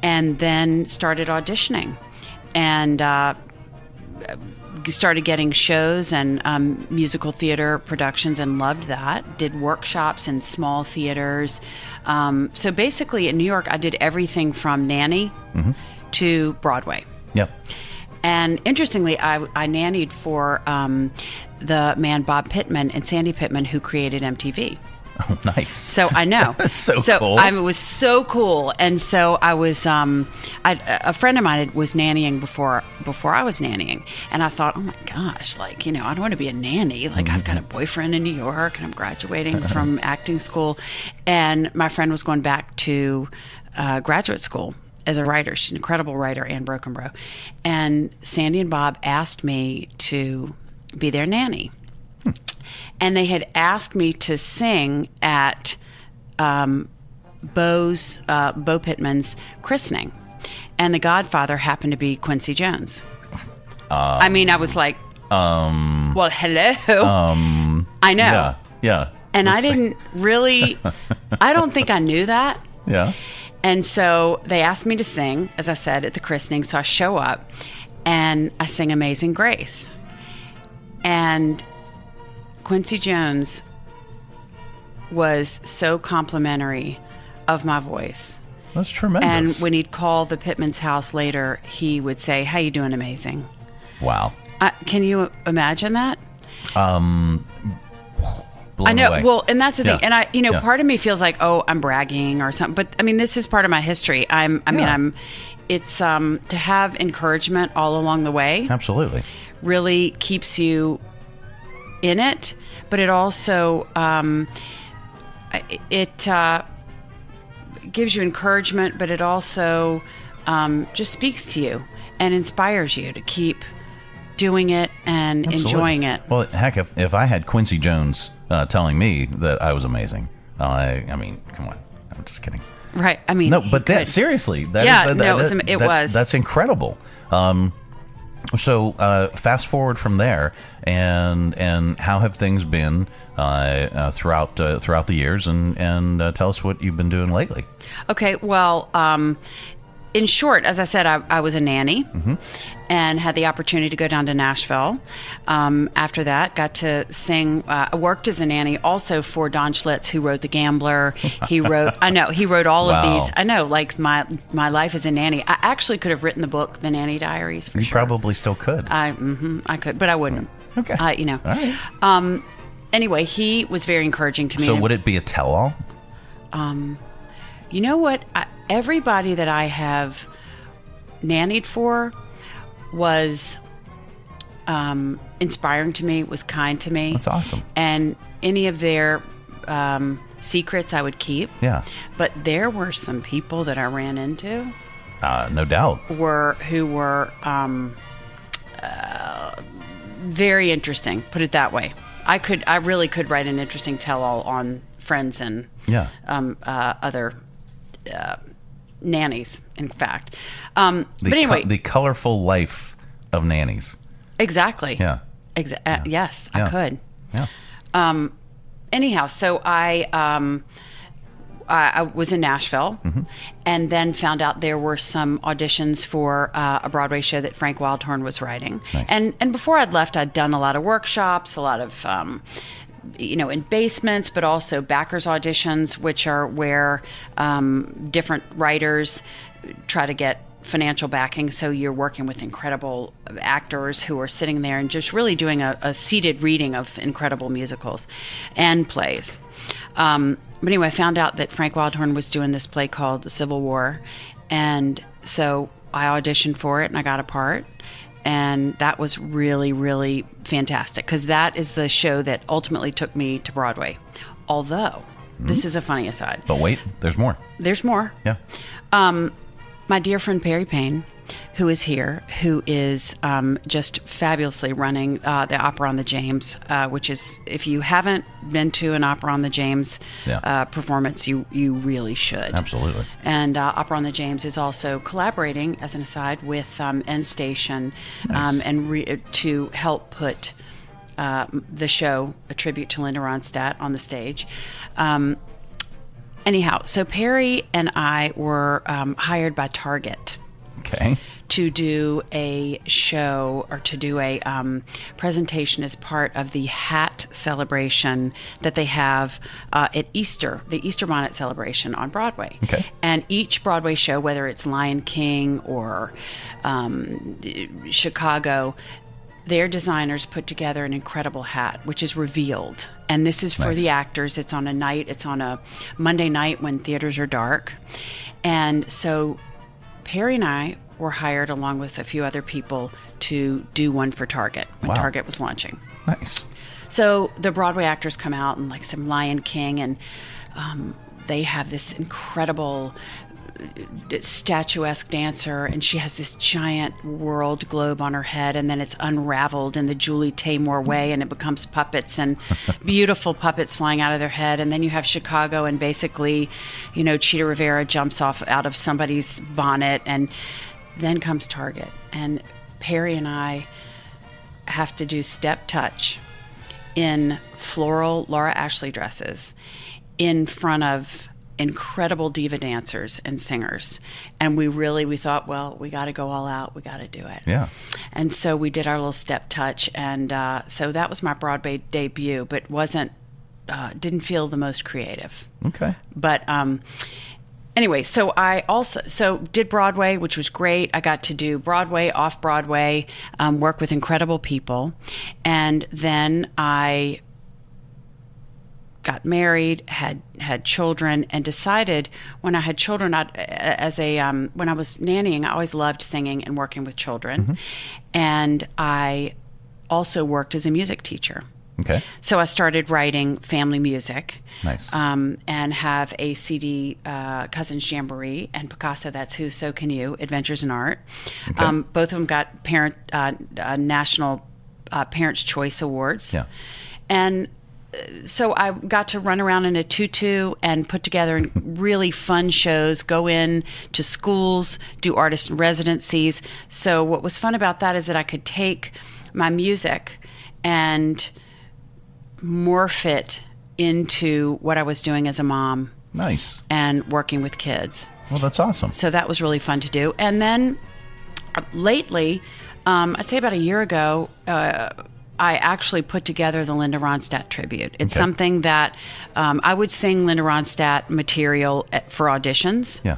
and then started auditioning and started getting shows and musical theater productions and loved that. Did workshops in small theaters. So basically in New York, I did everything from nanny to Broadway. Yep. And interestingly, I nannied for the man Bob Pittman and Sandy Pittman, who created MTV. Oh, nice. So I know. so cool. It was so cool. And so I was, a friend of mine was nannying before I was nannying. And I thought, oh my gosh, like, I don't want to be a nanny. Like, I've got a boyfriend in New York and I'm graduating from acting school. And my friend was going back to graduate school as a writer. She's an incredible writer, Anne Brokenbrough. And Sandy and Bob asked me to be their nanny. And they had asked me to sing at Bo Pittman's christening. And the godfather happened to be Quincy Jones. I was like, well, hello. I know. Yeah. And I didn't really, I don't think I knew that. Yeah. And so they asked me to sing, as I said, at the christening. So I show up and I sing Amazing Grace. And Quincy Jones was so complimentary of my voice. That's tremendous. And when he'd call the Pittman's house later, he would say, "How you doing? Amazing." Wow. Can you imagine that? Blown I know. away. Well, and that's the thing. And Yeah. part of me feels like, oh, I'm bragging or something. But this is part of my history. It's to have encouragement all along the way. Absolutely. Really keeps you in it, but it also gives you encouragement, but it also just speaks to you and inspires you to keep doing it and enjoying it. Well, heck, if I had Quincy Jones telling me that I was amazing, come on, I'm just kidding. Right. No, but seriously, that's incredible. So fast forward from there, and how have things been throughout the years, and tell us what you've been doing lately. Okay, well, in short, as I said, I was a nanny and had the opportunity to go down to Nashville. After that, got to sing. I worked as a nanny also for Don Schlitz, who wrote The Gambler. He wrote all of these. I know, like my life as a nanny. I actually could have written the book, The Nanny Diaries, for you sure. Probably still could. I could, but I wouldn't. Okay. All right. Anyway, he was very encouraging to me. So would it be a tell-all? You know what? Everybody that I have nannied for was inspiring to me, was kind to me. That's awesome. And any of their secrets I would keep. Yeah. But there were some people that I ran into. No doubt. Who were very interesting, put it that way. I really could write an interesting tell-all on friends and other nannies, in fact. But anyway. The colorful life of nannies. Exactly. Yeah. Yes, I could. Yeah. Anyhow, so I was in Nashville and then found out there were some auditions for a Broadway show that Frank Wildhorn was writing. Nice. And before I'd left, I'd done a lot of workshops, a lot of in basements, but also backers auditions, which are where different writers try to get financial backing. So you're working with incredible actors who are sitting there and just really doing a seated reading of incredible musicals and plays. But anyway, I found out that Frank Wildhorn was doing this play called The Civil War. And so I auditioned for it and I got a part. And that was really, really fantastic because that is the show that ultimately took me to Broadway. Although, this is a funny aside. But wait, there's more. There's more. Yeah. My dear friend Perry Payne, who is here, who is just fabulously running the Opera on the James, which is, if you haven't been to an Opera on the James performance, you really should. Absolutely. And Opera on the James is also collaborating, as an aside, with Endstation to help put the show, a tribute to Linda Ronstadt, on the stage. Anyhow, so Perry and I were hired by Target. Okay. To do a show or to do a presentation as part of the hat celebration that they have at Easter, the Easter bonnet celebration on Broadway. Okay. And each Broadway show, whether it's Lion King or Chicago, their designers put together an incredible hat, which is revealed. And this is for the actors. It's on a Monday night when theaters are dark. And so Perry and I were hired along with a few other people to do one for Target when Target was launching. Nice. So the Broadway actors come out and like some Lion King, and they have this incredible statuesque dancer, and she has this giant world globe on her head, and then it's unraveled in the Julie Taymor way, and it becomes puppets and beautiful puppets flying out of their head. And then you have Chicago, and basically, Cheetah Rivera jumps off out of somebody's bonnet, and then comes Target, and Perry and I have to do step touch in floral Laura Ashley dresses in front of incredible diva dancers and singers. And we thought, well, we got to go all out. We got to do it. Yeah. And so we did our little step touch. And so that was my Broadway debut, but didn't feel the most creative. Okay. But anyway, so I also did Broadway, which was great. I got to do Broadway, off-Broadway, work with incredible people. And then I got married, had children, and decided when I had children, when I was nannying, I always loved singing and working with children. Mm-hmm. And I also worked as a music teacher. Okay. So I started writing family music. Nice. And have a CD, Cousins Jamboree, and Picasso, That's Who, So Can You, Adventures in Art. Okay. Both of them got national Parents' Choice Awards. Yeah. And so I got to run around in a tutu and put together really fun shows, go in to schools, do artist residencies. So what was fun about that is that I could take my music and morph it into what I was doing as a mom. Nice. And working with kids. Well, that's awesome. So that was really fun to do. And then lately, I'd say about a year ago, I actually put together the Linda Ronstadt Tribute. It's something that I would sing Linda Ronstadt material for auditions. Yeah.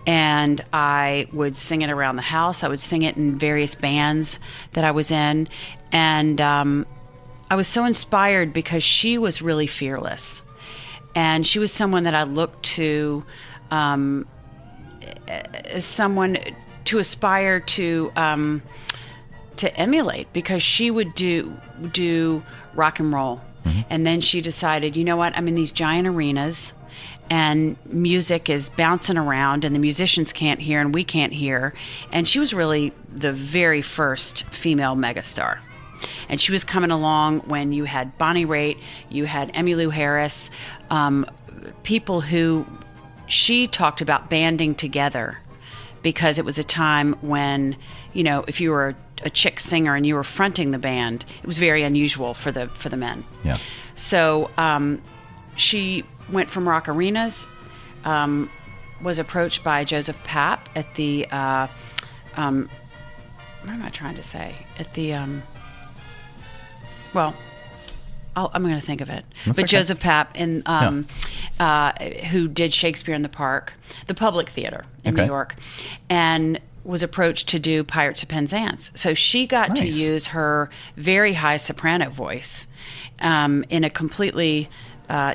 And I would sing it around the house. I would sing it in various bands that I was in. And I was so inspired because she was really fearless. And she was someone that I looked to as someone to aspire to emulate, because she would do rock and roll. Mm-hmm. And then she decided, you know what, I'm in these giant arenas and music is bouncing around and the musicians can't hear and we can't hear. And she was really the very first female megastar. And she was coming along when you had Bonnie Raitt, you had Emmylou Harris, people who she talked about banding together, because it was a time when, if you were a chick singer and you were fronting the band, it was very unusual for the men. Yeah. So she went from rock arenas, was approached by Joseph Papp at the what am I trying to say? At the I'm going to think of it. That's but okay. Joseph Papp, who did Shakespeare in the Park, the Public Theater in New York, and was approached to do Pirates of Penzance. So she got to use her very high soprano voice in a completely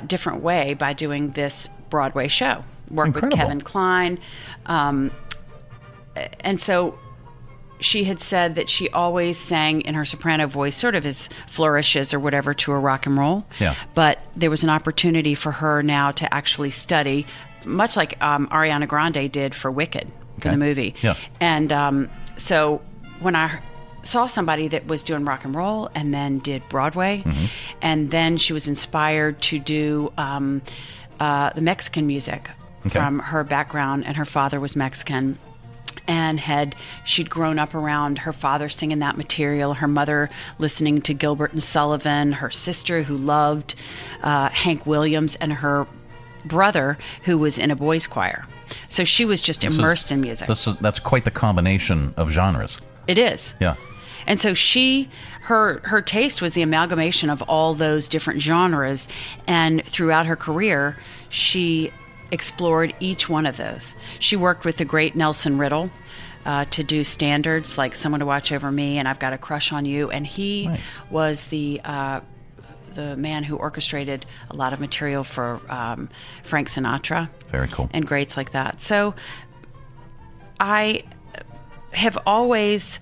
different way by doing this Broadway show. Worked with Kevin Kline. And so she had said that she always sang in her soprano voice, sort of as flourishes or whatever to a rock and roll. Yeah. But there was an opportunity for her now to actually study, much like Ariana Grande did for Wicked, for the movie. Yeah. And so when I saw somebody that was doing rock and roll and then did Broadway, and then she was inspired to do the Mexican music from her background, and her father was Mexican. And she'd grown up around her father singing that material, her mother listening to Gilbert and Sullivan, her sister who loved Hank Williams, and her brother who was in a boys' choir. So she was just immersed in music. That's quite the combination of genres. It is. Yeah. And so her taste was the amalgamation of all those different genres. And throughout her career, she explored each one of those. She worked with the great Nelson Riddle to do standards like Someone to Watch Over Me and I've Got a Crush on You. And he was the man who orchestrated a lot of material for Frank Sinatra. Very cool. And greats like that. So I have always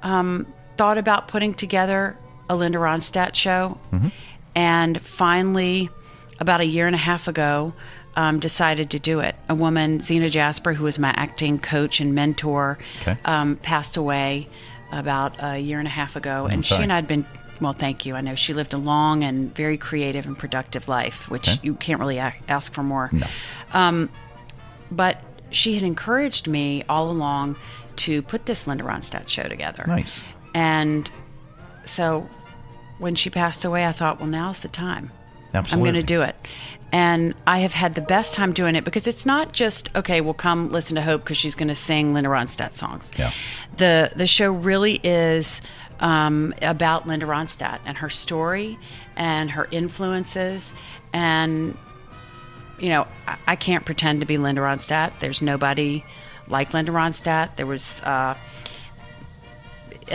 thought about putting together a Linda Ronstadt show. Mm-hmm. And finally, about a year and a half ago, decided to do it. A woman, Zena Jasper, who was my acting coach and mentor, passed away about a year and a half ago. And she and I had been, well, thank you. I know she lived a long and very creative and productive life, which you can't really ask for more. No. But she had encouraged me all along to put this Linda Ronstadt show together. Nice. And so when she passed away, I thought, well, now's the time. Absolutely. I'm going to do it. And I have had the best time doing it because it's not just, okay, well, come listen to Hope because she's going to sing Linda Ronstadt songs. Yeah. The show really is about Linda Ronstadt and her story and her influences. And, you know, I can't pretend to be Linda Ronstadt. There's nobody like Linda Ronstadt. There was, and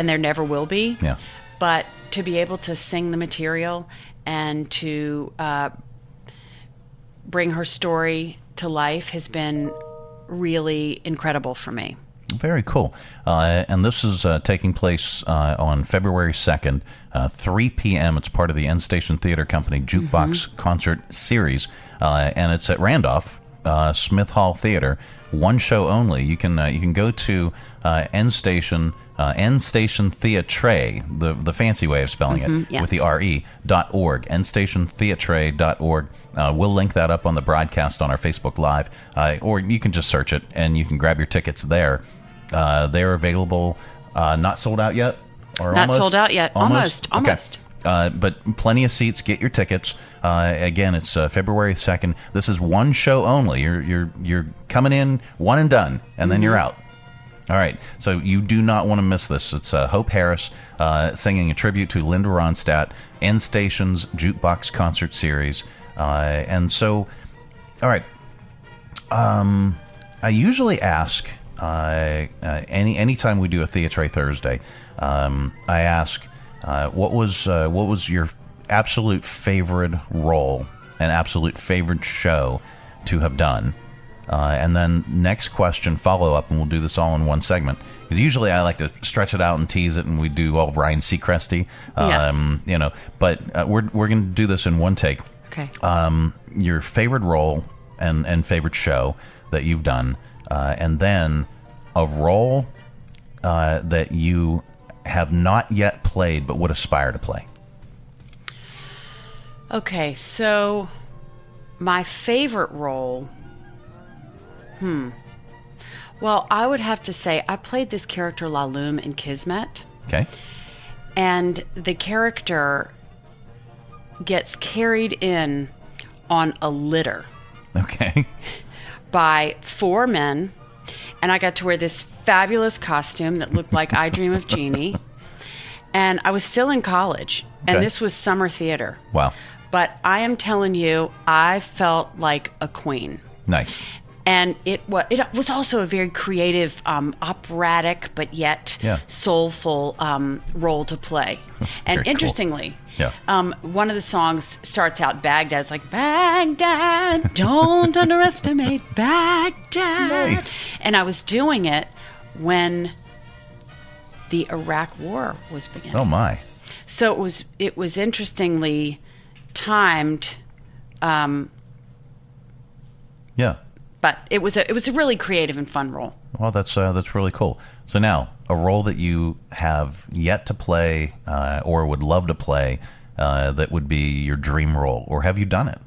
there never will be. Yeah. But to be able to sing the material and to bring her story to life has been really incredible for me. Very cool. And this is taking place on February 2nd, 3 p.m. It's part of the Endstation Theatre Company Jukebox Concert Series, and it's at Randolph Smith Hall Theater. One show only. You can go to Endstation Theatre, the fancy way of spelling it, with the RE.org, endstationtheatre.org. We'll link that up on the broadcast on our Facebook Live, or you can just search it and you can grab your tickets there. They're available, not sold out yet? Or not almost? Sold out yet. Almost. Okay. But plenty of seats. Get your tickets. Again, it's February 2nd. This is one show only. You're coming in one and done, and then you're out. All right. So you do not want to miss this. It's Hope Harris singing a tribute to Linda Ronstadt, Endstation's Jukebox Concert Series. And so, all right. I usually ask anytime we do a Theatre Thursday, I ask. What was your absolute favorite role and absolute favorite show to have done? And then next question, follow up, and we'll do this all in one segment. Because usually I like to stretch it out and tease it, and we do all Ryan Seacresty, But we're going to do this in one take. Okay. Your favorite role and favorite show that you've done, and then a role that you have not yet played but would aspire to play. Okay, so my favorite role, well, I would have to say I played this character La Lume in Kismet. Okay. And the character gets carried in on a litter. Okay. By 4 men. And I got to wear this fabulous costume that looked like I Dream of Jeannie. And I was still in college. And this was summer theater. Wow. But I am telling you, I felt like a queen. Nice. And it was also a very creative, operatic, but yet soulful role to play. And interestingly, one of the songs starts out Baghdad. It's like, Baghdad, don't underestimate Baghdad. Nice. And I was doing it when the Iraq War was beginning. Oh, my. So it was interestingly timed. But it was a really creative and fun role. Well, that's really cool. So now, a role that you have yet to play or would love to play that would be your dream role, or have you done it?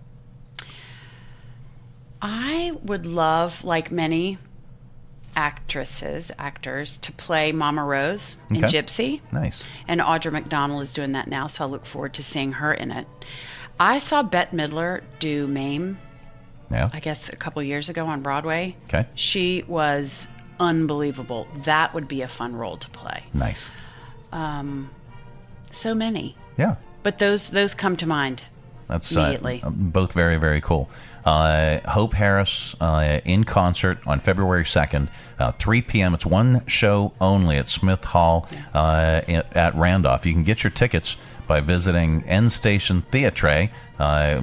I would love, like many actors, to play Mama Rose in Gypsy. Nice. And Audra McDonald is doing that now, so I look forward to seeing her in it. I saw Bette Midler do Mame I guess a couple years ago on Broadway. Okay. She was unbelievable. That would be a fun role to play. Nice. So many. Yeah. But those come to mind. That's immediately. Both very, very cool. Hope Harris in concert on February 2nd, 3 p.m. It's one show only at Smith Hall at Randolph. You can get your tickets by visiting Endstation Theatre,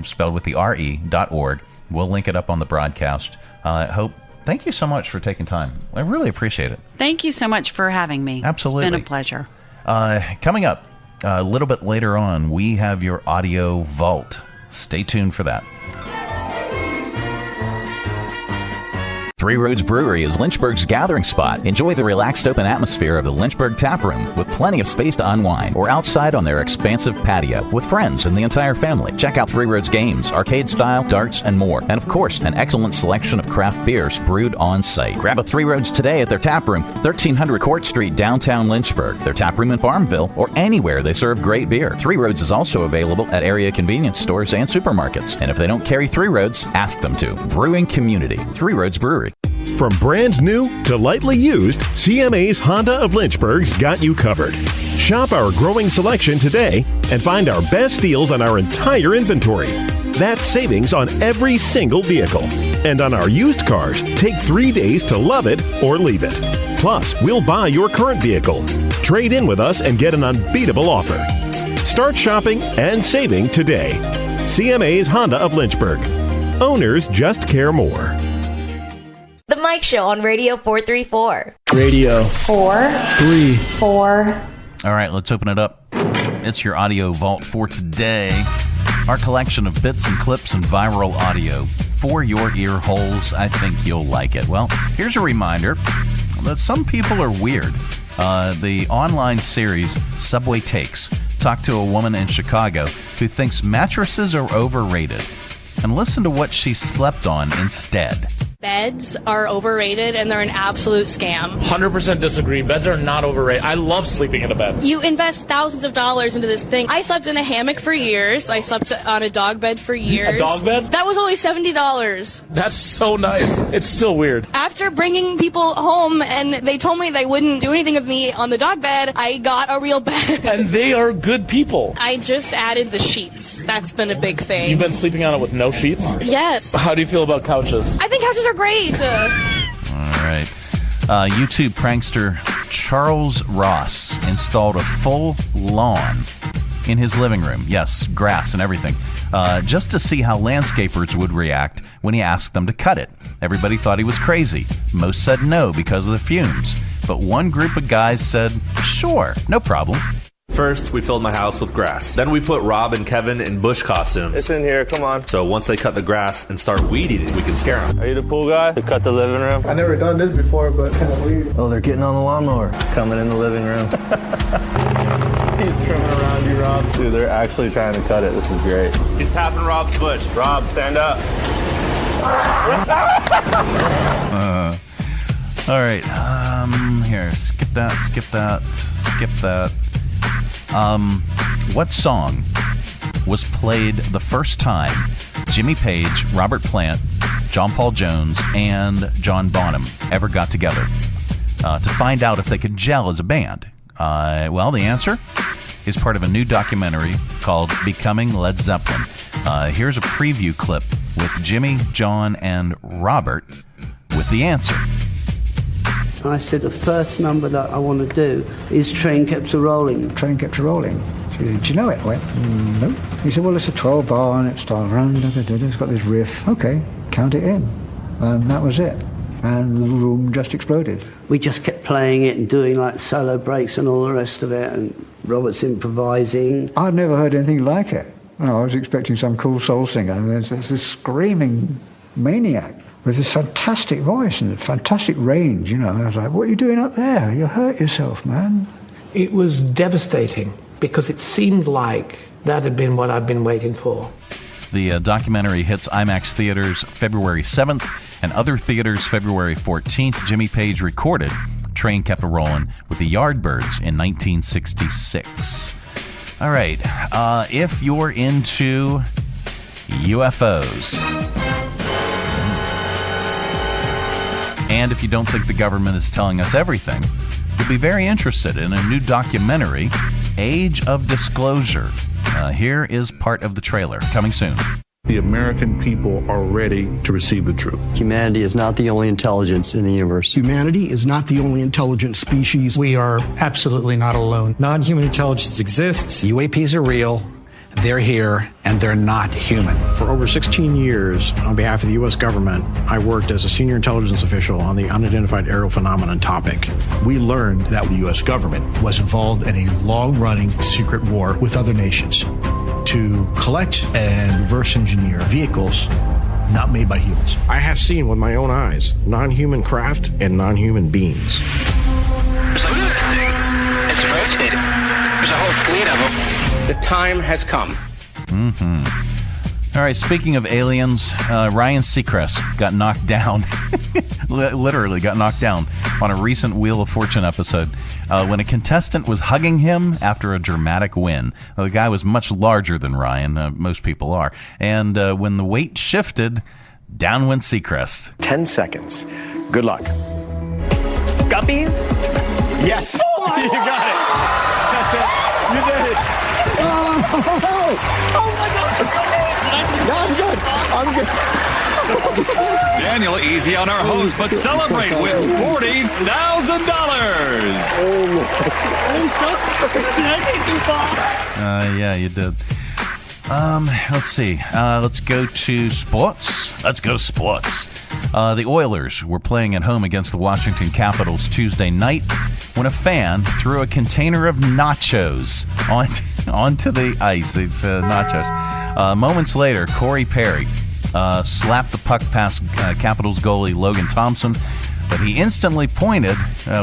spelled with the RE.org. We'll link it up on the broadcast. Hope, thank you so much for taking time. I really appreciate it. Thank you so much for having me. Absolutely. It's been a pleasure. Coming up a little bit later on, we have your audio vault. Stay tuned for that. Three Roads Brewery is Lynchburg's gathering spot. Enjoy the relaxed open atmosphere of the Lynchburg Tap Room with plenty of space to unwind, or outside on their expansive patio with friends and the entire family. Check out Three Roads games, arcade style, darts, and more. And of course, an excellent selection of craft beers brewed on site. Grab a Three Roads today at their tap room, 1300 Court Street, downtown Lynchburg, their tap room in Farmville, or anywhere they serve great beer. Three Roads is also available at area convenience stores and supermarkets. And if they don't carry Three Roads, ask them to. Brewing community, Three Roads Brewery. From brand new to lightly used, CMA's Honda of Lynchburg's got you covered. Shop our growing selection today and find our best deals on our entire inventory. That's savings on every single vehicle. And on our used cars, take 3 days to love it or leave it. Plus, we'll buy your current vehicle. Trade in with us and get an unbeatable offer. Start shopping and saving today. CMA's Honda of Lynchburg. Owners just care more. The Mike Show on Radio 434. Radio 4 3 4. All right, let's open it up. It's your audio vault for today. Our collection of bits and clips and viral audio for your ear holes. I think you'll like it. Well, here's a reminder that some people are weird. The online series Subway Takes talked to a woman in Chicago who thinks mattresses are overrated. And listen to what she slept on instead. Beds are overrated and they're an absolute scam. 100% disagree. Beds are not overrated. I love sleeping in a bed. You invest thousands of dollars into this thing. I slept in a hammock for years. I slept on a dog bed for years. A dog bed? That was only $70. That's so nice. It's still weird. After bringing people home and they told me they wouldn't do anything with me on the dog bed, I got a real bed. And they are good people. I just added the sheets. That's been a big thing. You've been sleeping on it with no sheets? Yes. How do you feel about couches? I think couches are great. All right. YouTube prankster Charles Ross installed a full lawn in his living room. Yes, grass and everything. Just to see how landscapers would react when he asked them to cut it. Everybody thought he was crazy. Most said no because of the fumes. But one group of guys said, sure, no problem. First, we filled my house with grass. Then we put Rob and Kevin in bush costumes. It's in here, come on. So once they cut the grass and start weed eating, we can scare them. Are you the pool guy to cut the living room? I never done this before, but kind of weird. Oh, they're getting on the lawnmower. Coming in the living room. He's trimming around you, Rob. Dude, they're actually trying to cut it. This is great. He's tapping Rob's bush. Rob, stand up. All right. Here, skip that. What song was played the first time Jimmy Page, Robert Plant, John Paul Jones, and John Bonham ever got together to find out if they could gel as a band? Well, the answer is part of a new documentary called Becoming Led Zeppelin. Here's a preview clip with Jimmy, John, and Robert with the answer. I said the first number that I want to do is Train Kept a Rolling. Train Kept a Rolling. She said, do you know it? I went, no. He said, well, it's a 12-bar and it starts around, it's got this riff. Okay, count it in. And that was it. And the room just exploded. We just kept playing it and doing like solo breaks and all the rest of it, and Robert's improvising. I'd never heard anything like it. I was expecting some cool soul singer, and there's this screaming maniac with this fantastic voice and fantastic range, you know. I was like, what are you doing up there? You hurt yourself, man. It was devastating because it seemed like that had been what I'd been waiting for. The documentary hits IMAX theaters February 7th and other theaters February 14th. Jimmy Page recorded Train Kept a Rollin' with the Yardbirds in 1966. All right, if you're into UFOs, And if you don't think the government is telling us everything, you'll be very interested in a new documentary, Age of Disclosure. Here is part of the trailer, coming soon. The American people are ready to receive the truth. Humanity is not the only intelligence in the universe. Humanity is not the only intelligent species. We are absolutely not alone. Non-human intelligence exists. UAPs are real. They're here, and they're not human. For over 16 years, on behalf of the U.S. government, I worked as a senior intelligence official on the unidentified aerial phenomenon topic. We learned that the U.S. government was involved in a long-running secret war with other nations to collect and reverse engineer vehicles not made by humans. I have seen with my own eyes non-human craft and non-human beings. There's a rotating. There's a whole fleet of them. The time has come. All right, speaking of aliens, Ryan Seacrest got knocked down, literally got knocked down on a recent Wheel of Fortune episode when a contestant was hugging him after a dramatic win. The guy was much larger than Ryan, most people are, and when the weight shifted, down went Seacrest. 10 seconds. Good luck. Guppies? Yes. Oh my you got it. That's it. You did it. Oh my gosh. I'm good. Daniel, easy on our host, but celebrate with $40,000. I'm so sorry. Did I take too far? Yeah, you did. Let's see. Let's go to sports. The Oilers were playing at home against the Washington Capitals Tuesday night when a fan threw a container of nachos onto the ice. It's nachos. Moments later, Corey Perry slapped the puck past Capitals goalie Logan Thompson, but he instantly pointed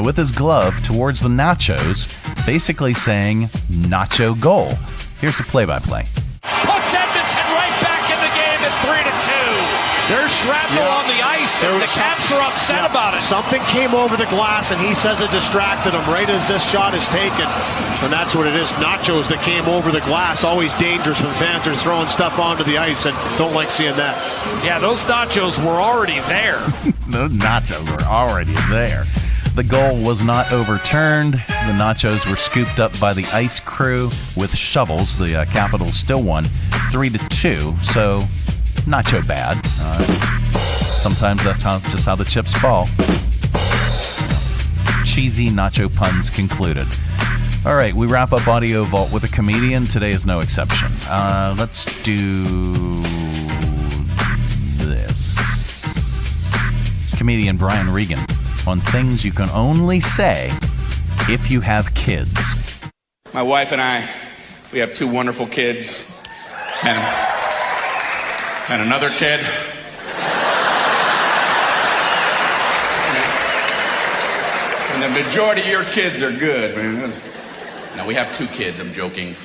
with his glove towards the nachos, basically saying, "Nacho goal." Here's the play-by-play. Puts Edmonton right back in the game at 3-2. There's shrapnel on the ice, and the Caps are upset about it. Something came over the glass, and he says it distracted him right as this shot is taken. And that's what it is. Nachos that came over the glass. Always dangerous when fans are throwing stuff onto the ice, and don't like seeing that. Yeah, those nachos were already there. Those nachos were already there. The goal was not overturned. The nachos were scooped up by the ice crew with shovels. The Capitals still won 3-2, so not so bad. Sometimes that's just how the chips fall. Cheesy nacho puns concluded. All right, we wrap up Audio Vault with a comedian. Today is no exception. Let's do this. Comedian Brian Regan on things you can only say if you have kids. My wife and I, we have 2 wonderful kids and another kid. And the majority of your kids are good, man. No, we have 2 kids, I'm joking.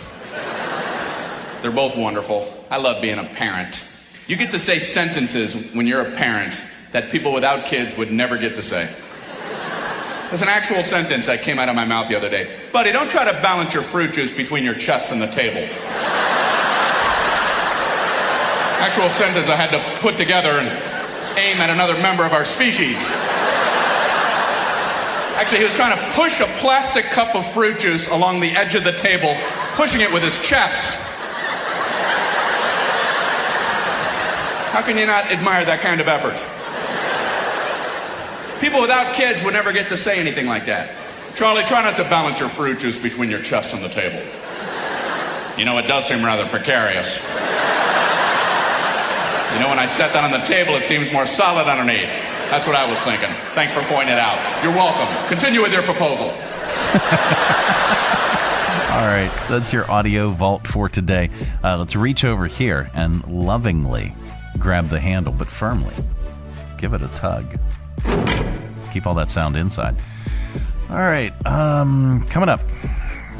They're both wonderful. I love being a parent. You get to say sentences when you're a parent that people without kids would never get to say. There's an actual sentence that came out of my mouth the other day. Buddy, don't try to balance your fruit juice between your chest and the table. Actual sentence I had to put together and aim at another member of our species. Actually, he was trying to push a plastic cup of fruit juice along the edge of the table, pushing it with his chest. How can you not admire that kind of effort? People without kids would never get to say anything like that. Charlie, try not to balance your fruit juice between your chest and the table. You know, it does seem rather precarious. You know, when I set that on the table, it seems more solid underneath. That's what I was thinking. Thanks for pointing it out. You're welcome. Continue with your proposal. All right, that's your Audio Vault for today. Let's reach over here and lovingly grab the handle, but firmly give it a tug. Keep all that sound inside. All right, coming up,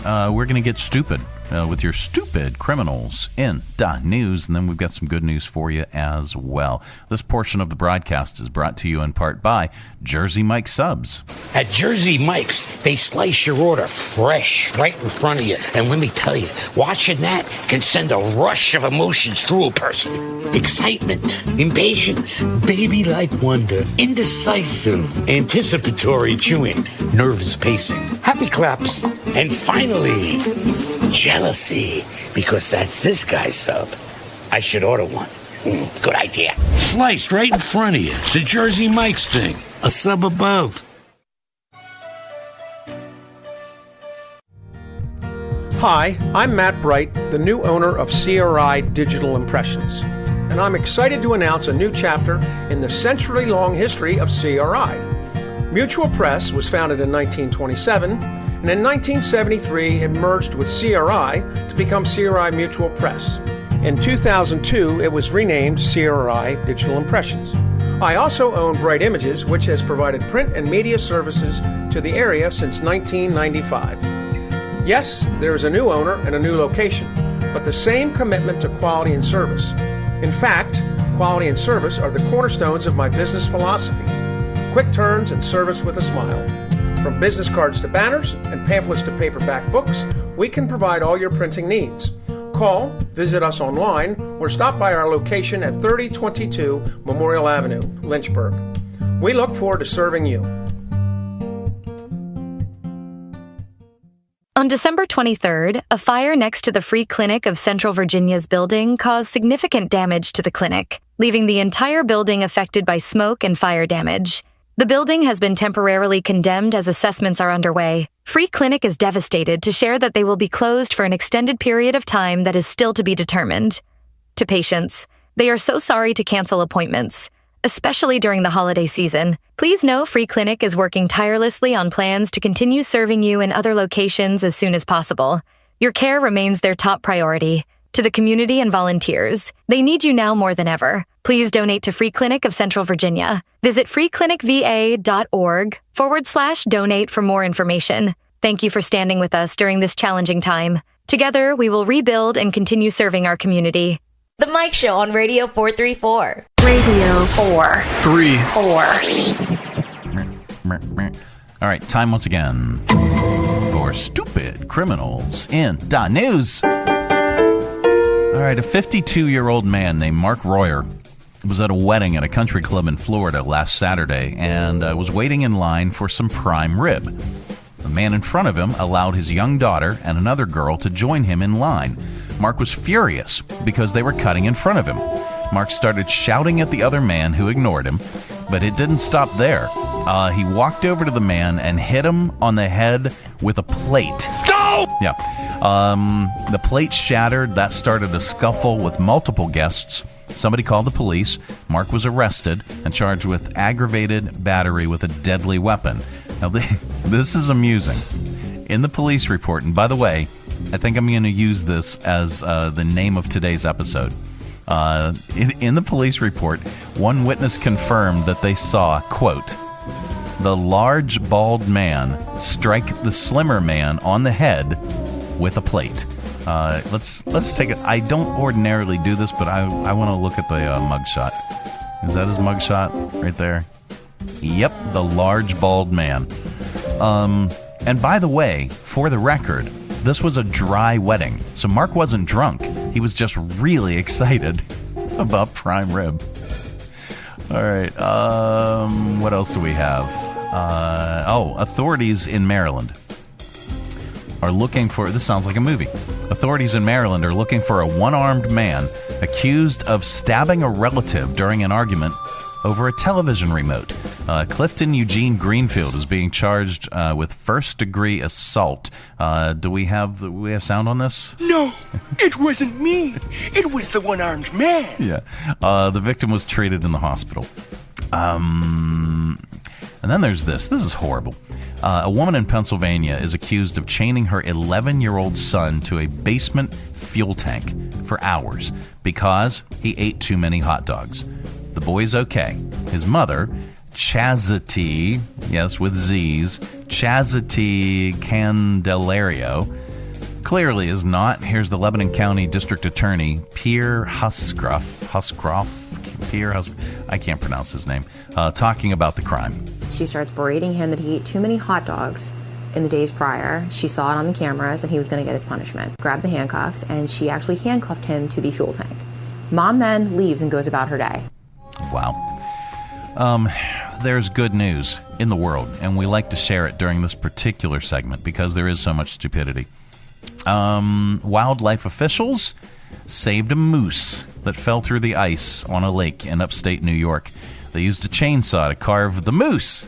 we're going to get stupid with your stupid criminals in news. And then we've got some good news for you as well. This portion of the broadcast is brought to you in part by Jersey Mike's Subs. At Jersey Mike's, they slice your order fresh right in front of you. And let me tell you, watching that can send a rush of emotions through a person. Excitement, impatience, baby-like wonder, indecisive, anticipatory chewing, nervous pacing, happy claps, and finally, jealousy, because that's this guy's sub. I should order one. Good idea. Sliced right in front of you. It's a Jersey Mike's thing. A sub above. Hi, I'm Matt Bright, the new owner of CRI Digital Impressions, and I'm excited to announce a new chapter in the century-long history of CRI. Mutual Press was founded in 1927, and in 1973 it merged with CRI to become CRI Mutual Press. In 2002, it was renamed CRI Digital Impressions. I also own Bright Images, which has provided print and media services to the area since 1995. Yes, there is a new owner and a new location, but the same commitment to quality and service. In fact, quality and service are the cornerstones of my business philosophy. Quick turns and service with a smile. From business cards to banners and pamphlets to paperback books, we can provide all your printing needs. Call, visit us online, or stop by our location at 3022 Memorial Avenue, Lynchburg. We look forward to serving you. On December 23rd, a fire next to the Free Clinic of Central Virginia's building caused significant damage to the clinic, leaving the entire building affected by smoke and fire damage. The building has been temporarily condemned as assessments are underway. Free Clinic is devastated to share that they will be closed for an extended period of time that is still to be determined. To patients, they are so sorry to cancel appointments, especially during the holiday season. Please know Free Clinic is working tirelessly on plans to continue serving you in other locations as soon as possible. Your care remains their top priority. To the community and volunteers, they need you now more than ever. Please donate to Free Clinic of Central Virginia. Visit freeclinicva.org/donate for more information. Thank you for standing with us during this challenging time. Together, we will rebuild and continue serving our community. The Mike Show on Radio 434. Radio 434. All right, time once again for Stupid Criminals in News. All right, a 52-year-old man named Mark Royer was at a wedding at a country club in Florida last Saturday and was waiting in line for some prime rib. The man in front of him allowed his young daughter and another girl to join him in line. Mark was furious because they were cutting in front of him. Mark started shouting at the other man who ignored him, but it didn't stop there. He walked over to the man and hit him on the head with a plate. No! Yeah. The plate shattered. That started a scuffle with multiple guests. Somebody called the police. Mark was arrested and charged with aggravated battery with a deadly weapon. Now, this is amusing. In the police report, and by the way, I think I'm going to use this as the name of today's episode. In the police report, one witness confirmed that they saw, quote, the large bald man strike the slimmer man on the head with a plate. Let's take it. I don't ordinarily do this, but I want to look at the mugshot. Is that his mugshot right there? Yep, the large bald man. And by the way, for the record, this was a dry wedding, so Mark wasn't drunk. He was just really excited about prime rib. All right, what else do we have? Authorities in Maryland are looking for, this sounds like a movie. Authorities in Maryland are looking for a one-armed man accused of stabbing a relative during an argument over a television remote. Clifton Eugene Greenfield is being charged with first-degree assault. Do we have sound on this? No, it wasn't me. It was the one-armed man. Yeah. The victim was treated in the hospital. And then there's this. This is horrible. A woman in Pennsylvania is accused of chaining her 11-year-old son to a basement fuel tank for hours because he ate too many hot dogs. The boy's okay. His mother, Chastity, yes, with Z's, Chastity Candelario, clearly is not. Here's the Lebanon County District Attorney, Pierre I can't pronounce his name, talking about the crime. She starts berating him that he ate too many hot dogs in the days prior. She saw it on the cameras and he was going to get his punishment. Grabbed the handcuffs and she actually handcuffed him to the fuel tank. Mom then leaves and goes about her day. Wow. There's good news in the world, and we like to share it during this particular segment because there is so much stupidity. Wildlife officials saved a moose that fell through the ice on a lake in upstate New York. They used a chainsaw to carve the moose.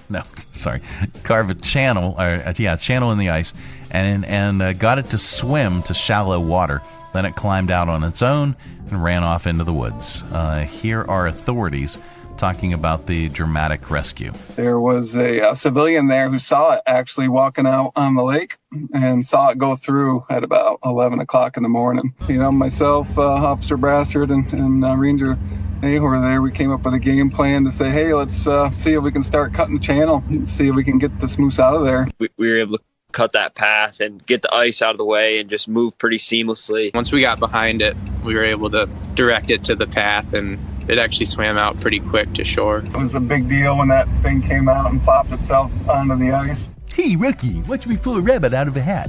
Carve a channel. Channel in the ice, and got it to swim to shallow water. Then it climbed out on its own and ran off into the woods. Here are authorities talking about the dramatic rescue. There was a civilian there who saw it actually walking out on the lake and saw it go through at about 11 o'clock in the morning. Myself, Officer Brassard, and Ranger were there. We came up with a game plan to say, hey, let's see if we can start cutting the channel and see if we can get this moose out of there. We were able to cut that path and get the ice out of the way and just move pretty seamlessly. Once we got behind it, we were able to direct it to the path, and it actually swam out pretty quick to shore. It was a big deal when that thing came out and plopped itself onto the ice. Hey, rookie, watch me pull a rabbit out of a hat.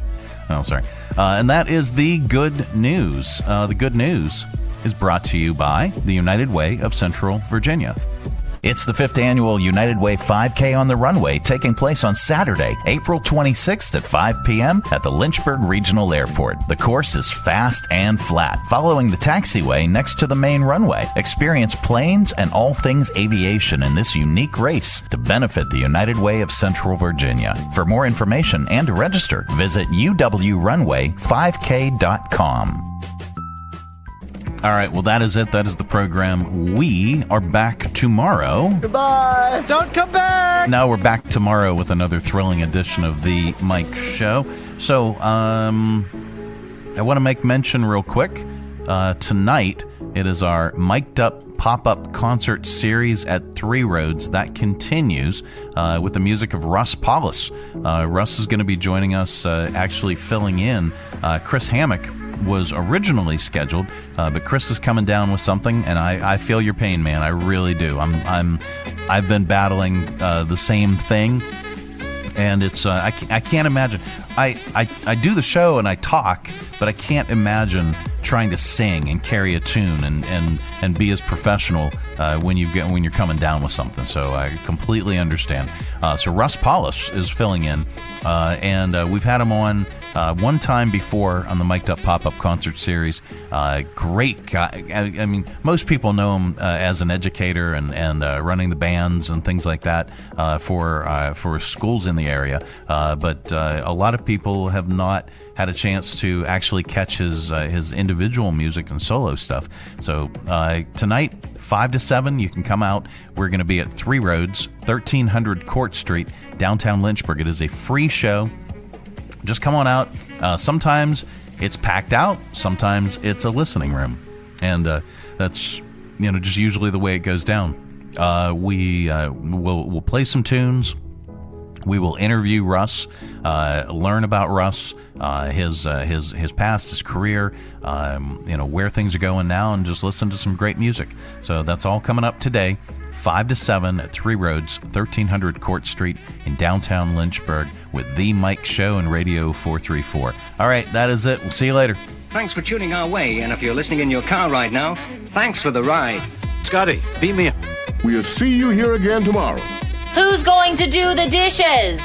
Oh, sorry. And that is the good news. The good news is brought to you by the United Way of Central Virginia. It's the 5th annual United Way 5K on the Runway, taking place on Saturday, April 26th at 5 p.m. at the Lynchburg Regional Airport. The course is fast and flat, following the taxiway next to the main runway. Experience planes and all things aviation in this unique race to benefit the United Way of Central Virginia. For more information and to register, visit uwrunway5k.com. All right, well, that is it. That is the program. We are back tomorrow. Goodbye. Don't come back. No, we're back tomorrow with another thrilling edition of the Mike Show. So, I want to make mention real quick. Tonight, it is our Mic'd Up pop-up concert series at Three Roads. That continues with the music of Russ Paulus. Russ is going to be joining us, actually filling in. Chris Hammock was originally scheduled, but Chris is coming down with something, and I feel your pain, man. I really do. I've been battling the same thing, and it's I can't imagine. I do the show and I talk, but I can't imagine trying to sing and carry a tune and be as professional when you're coming down with something. So I completely understand. So Russ Paulus is filling in, and we've had him on one time before on the Mic'd Up Pop-Up Concert Series. Great guy. I mean, most people know him as an educator and running the bands and things like that for schools in the area. But a lot of people have not had a chance to actually catch his individual music and solo stuff. So tonight, 5 to 7, you can come out. We're going to be at Three Roads, 1300 Court Street, downtown Lynchburg. It is a free show. Just come on out. Sometimes it's packed out. Sometimes it's a listening room. And that's just usually the way it goes down. We'll play some tunes. We will interview Russ, learn about Russ, his past, his career, where things are going now, and just listen to some great music. So that's all coming up today, 5 to 7 at Three Roads, 1300 Court Street in downtown Lynchburg with The Mike Show and Radio 434. All right, that is it. We'll see you later. Thanks for tuning our way, and if you're listening in your car right now, thanks for the ride. Scotty, beat me up. We'll see you here again tomorrow. Who's going to do the dishes?